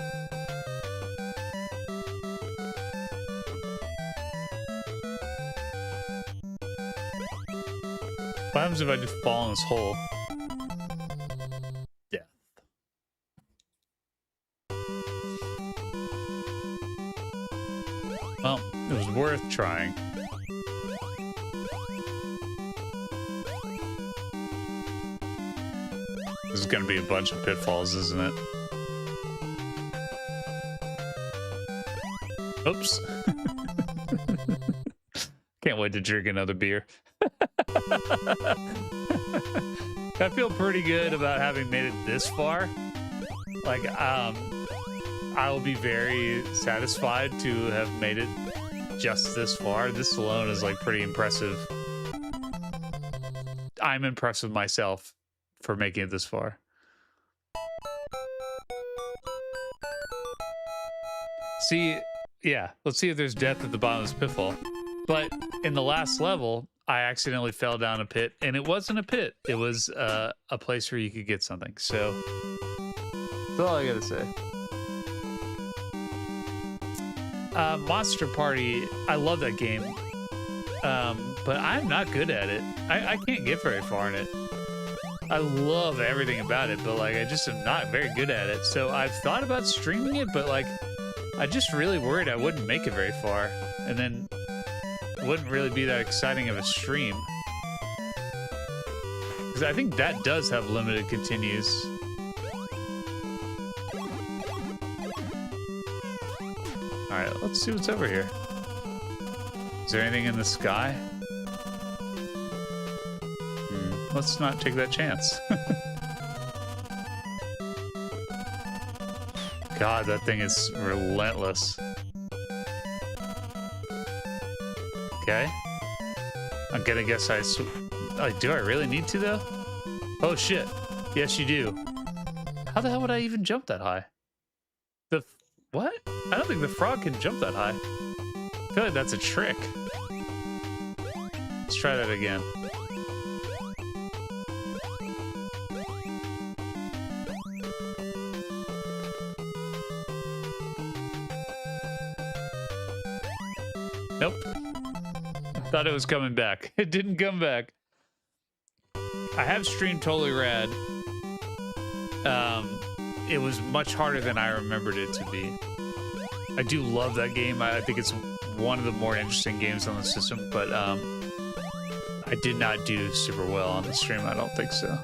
What happens if I just fall in this hole? Death. Well, it was worth trying. This is gonna be a bunch of pitfalls, isn't it? Oops. Can't wait to drink another beer. I feel pretty good about having made it this far. Like, I will be very satisfied to have made it just this far. This alone is like pretty impressive. I'm impressed with myself for making it this far. See, yeah, let's see if there's death at the bottom of this pitfall. But in the last level, I accidentally fell down a pit, and it wasn't a pit. It was a place where you could get something. So that's all I gotta say. Monster Party, I love that game, but I'm not good at it. I can't get very far in it. I love everything about it, but like I just am not very good at it. So I've thought about streaming it, but like I just really worried I wouldn't make it very far, and then it wouldn't really be that exciting of a stream. Because I think that does have limited continues. Alright, let's see what's over here. Is there anything in the sky? Let's not take that chance. God, that thing is relentless. Okay. I'm gonna guess do I really need to, though? Oh shit. Yes, you do. How the hell would I even jump that high? What? I don't think the frog can jump that high. I feel like that's a trick. Let's try that again. Nope. Thought it was coming back. It didn't come back. I have streamed Totally Rad. It was much harder than I remembered it to be. I do love that game. I think it's one of the more interesting games on the system, but I did not do super well on the stream. I don't think so.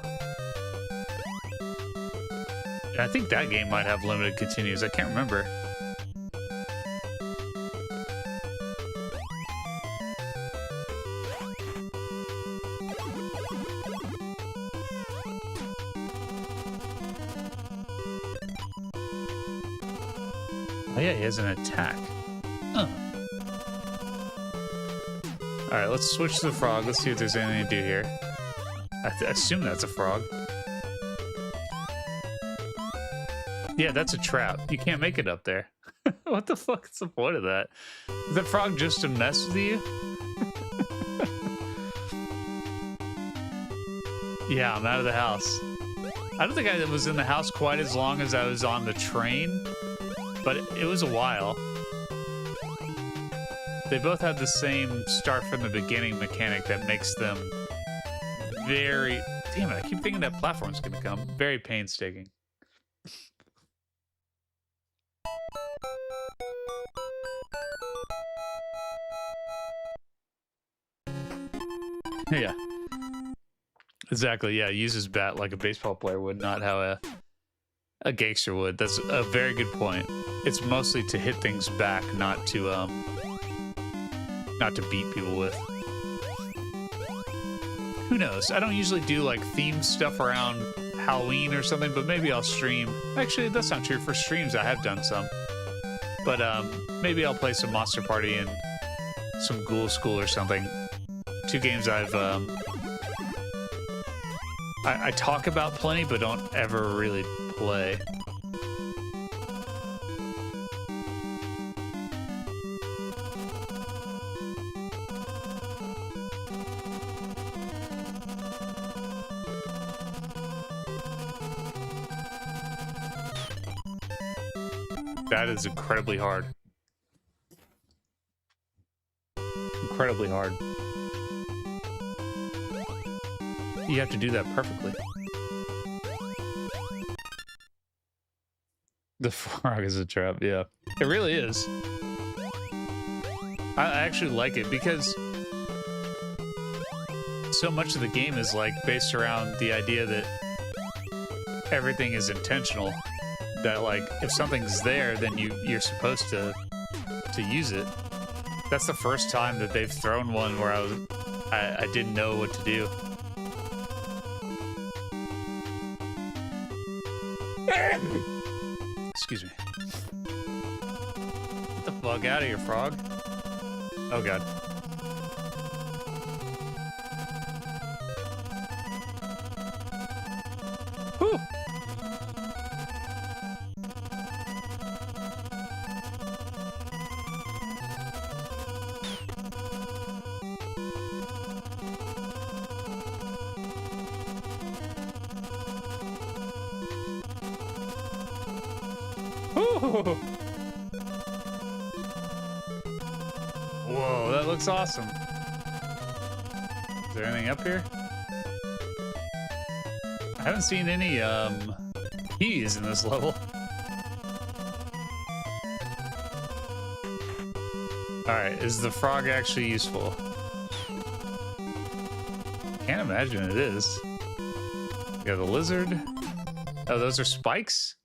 And I think that game might have limited continues. I can't remember. Oh yeah, he has an attack. Huh. Alright, let's switch to the frog. Let's see if there's anything to do here. I assume that's a frog. Yeah, that's a trap. You can't make it up there. What the fuck is the point of that? Is the frog just to mess with you? Yeah, I'm out of the house. I don't think I was in the house quite as long as I was on the train, but it was a while. They both have the same start from the beginning mechanic that makes them very... Damn it, I keep thinking that platform's gonna come. Very painstaking. Yeah. Exactly, yeah. Use his bat like a baseball player would, not how a gangster would. That's a very good point. It's mostly to hit things back, not to beat people with. Who knows? I don't usually do like themed stuff around Halloween or something, but maybe I'll stream. Actually, that's not true. For streams, I have done some. But maybe I'll play some Monster Party and some Ghoul School or something. Two games I've I talk about plenty, but don't ever really play. That is incredibly hard. Incredibly hard. You have to do that perfectly. The frog is a trap, yeah. It really is. I actually like it because so much of the game is like based around the idea that everything is intentional. That like if something's there, then you're supposed to use it. That's the first time that they've thrown one where I didn't know what to do. Excuse me. Get the fuck out of here, frog. Oh god. Whew. Whoa, that looks awesome. Is there anything up here? I haven't seen any keys in this level. Alright, is the frog actually useful? Can't imagine it is. We got the lizard. Oh, those are spikes?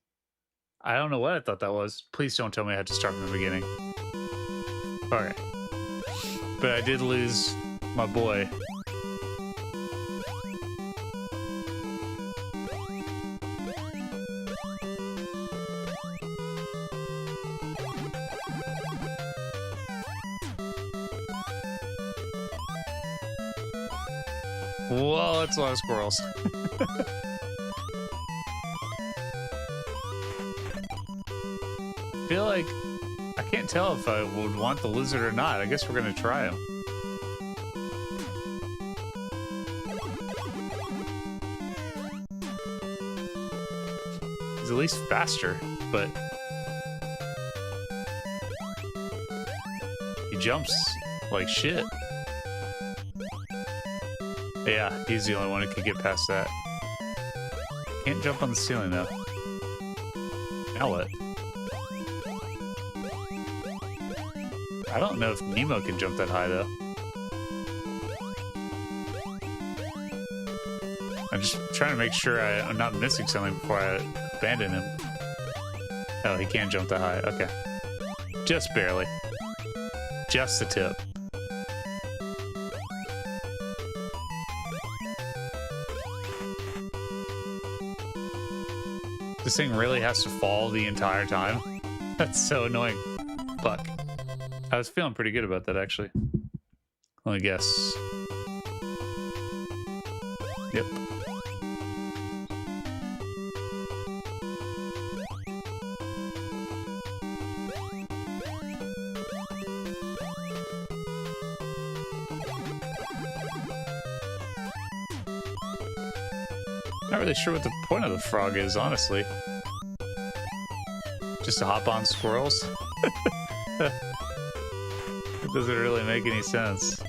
I don't know what I thought that was. Please don't tell me I had to start from the beginning. Okay. But I did lose my boy. Whoa, that's a lot of squirrels. I feel like I can't tell if I would want the lizard or not. I guess we're gonna try him. He's at least faster, but he jumps like shit. Yeah, he's the only one who could get past that. Can't jump on the ceiling though. Now what? I don't know if Nemo can jump that high though. I'm just trying to make sure I'm not missing something before I abandon him. Oh, he can't jump that high. Okay. Just barely. Just the tip. This thing really has to fall the entire time? That's so annoying. Fuck. I was feeling pretty good about that, actually. Let me guess. Yep. Not really sure what the point of the frog is, honestly. Just to hop on squirrels? It doesn't really make any sense.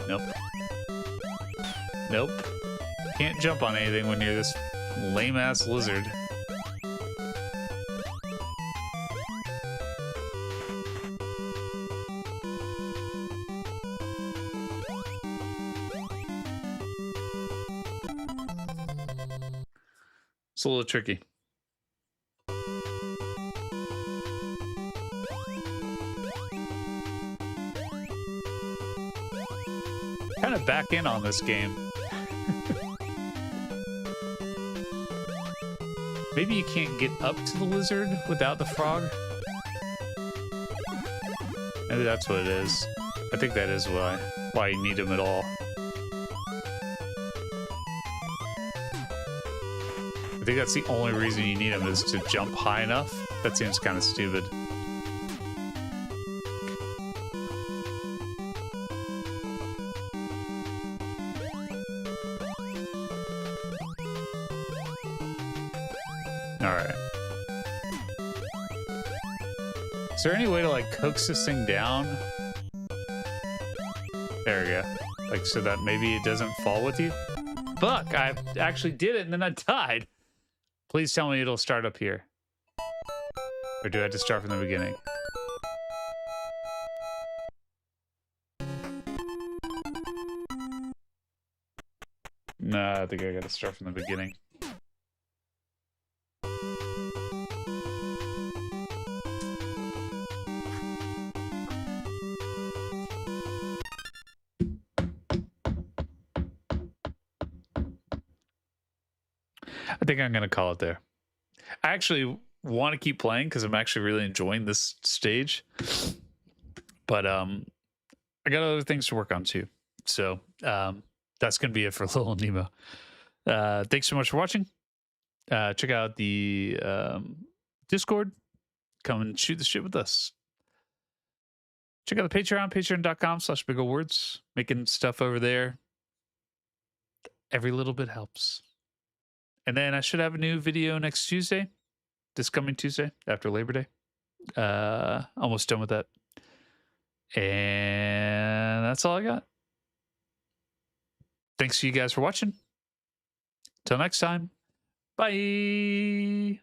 Nope. Nope. Can't jump on anything when you're this lame-ass lizard. It's a little tricky. Kind of back in on this game. Maybe you can't get up to the lizard without the frog? Maybe that's what it is. I think that is why you need him at all. I think that's the only reason you need him is to jump high enough. That seems kind of stupid. Alright. Is there any way to, like, coax this thing down? There we go. Like, so that maybe it doesn't fall with you? Fuck! I actually did it and then I died! Please tell me it'll start up here. Or do I have to start from the beginning? Nah, I think I gotta start from the beginning. I think I'm gonna call it there. I actually want to keep playing because I'm actually really enjoying this stage, but I got other things to work on too. So that's gonna be it for Little Nemo. Thanks so much for watching. Check out the Discord. Come and shoot the shit with us. Check out the Patreon, patreon.com/bigolwords. Making stuff over there. Every little bit helps. And then I should have a new video next Tuesday. This coming Tuesday after Labor Day. Almost done with that. And that's all I got. Thanks to you guys for watching. Till next time. Bye.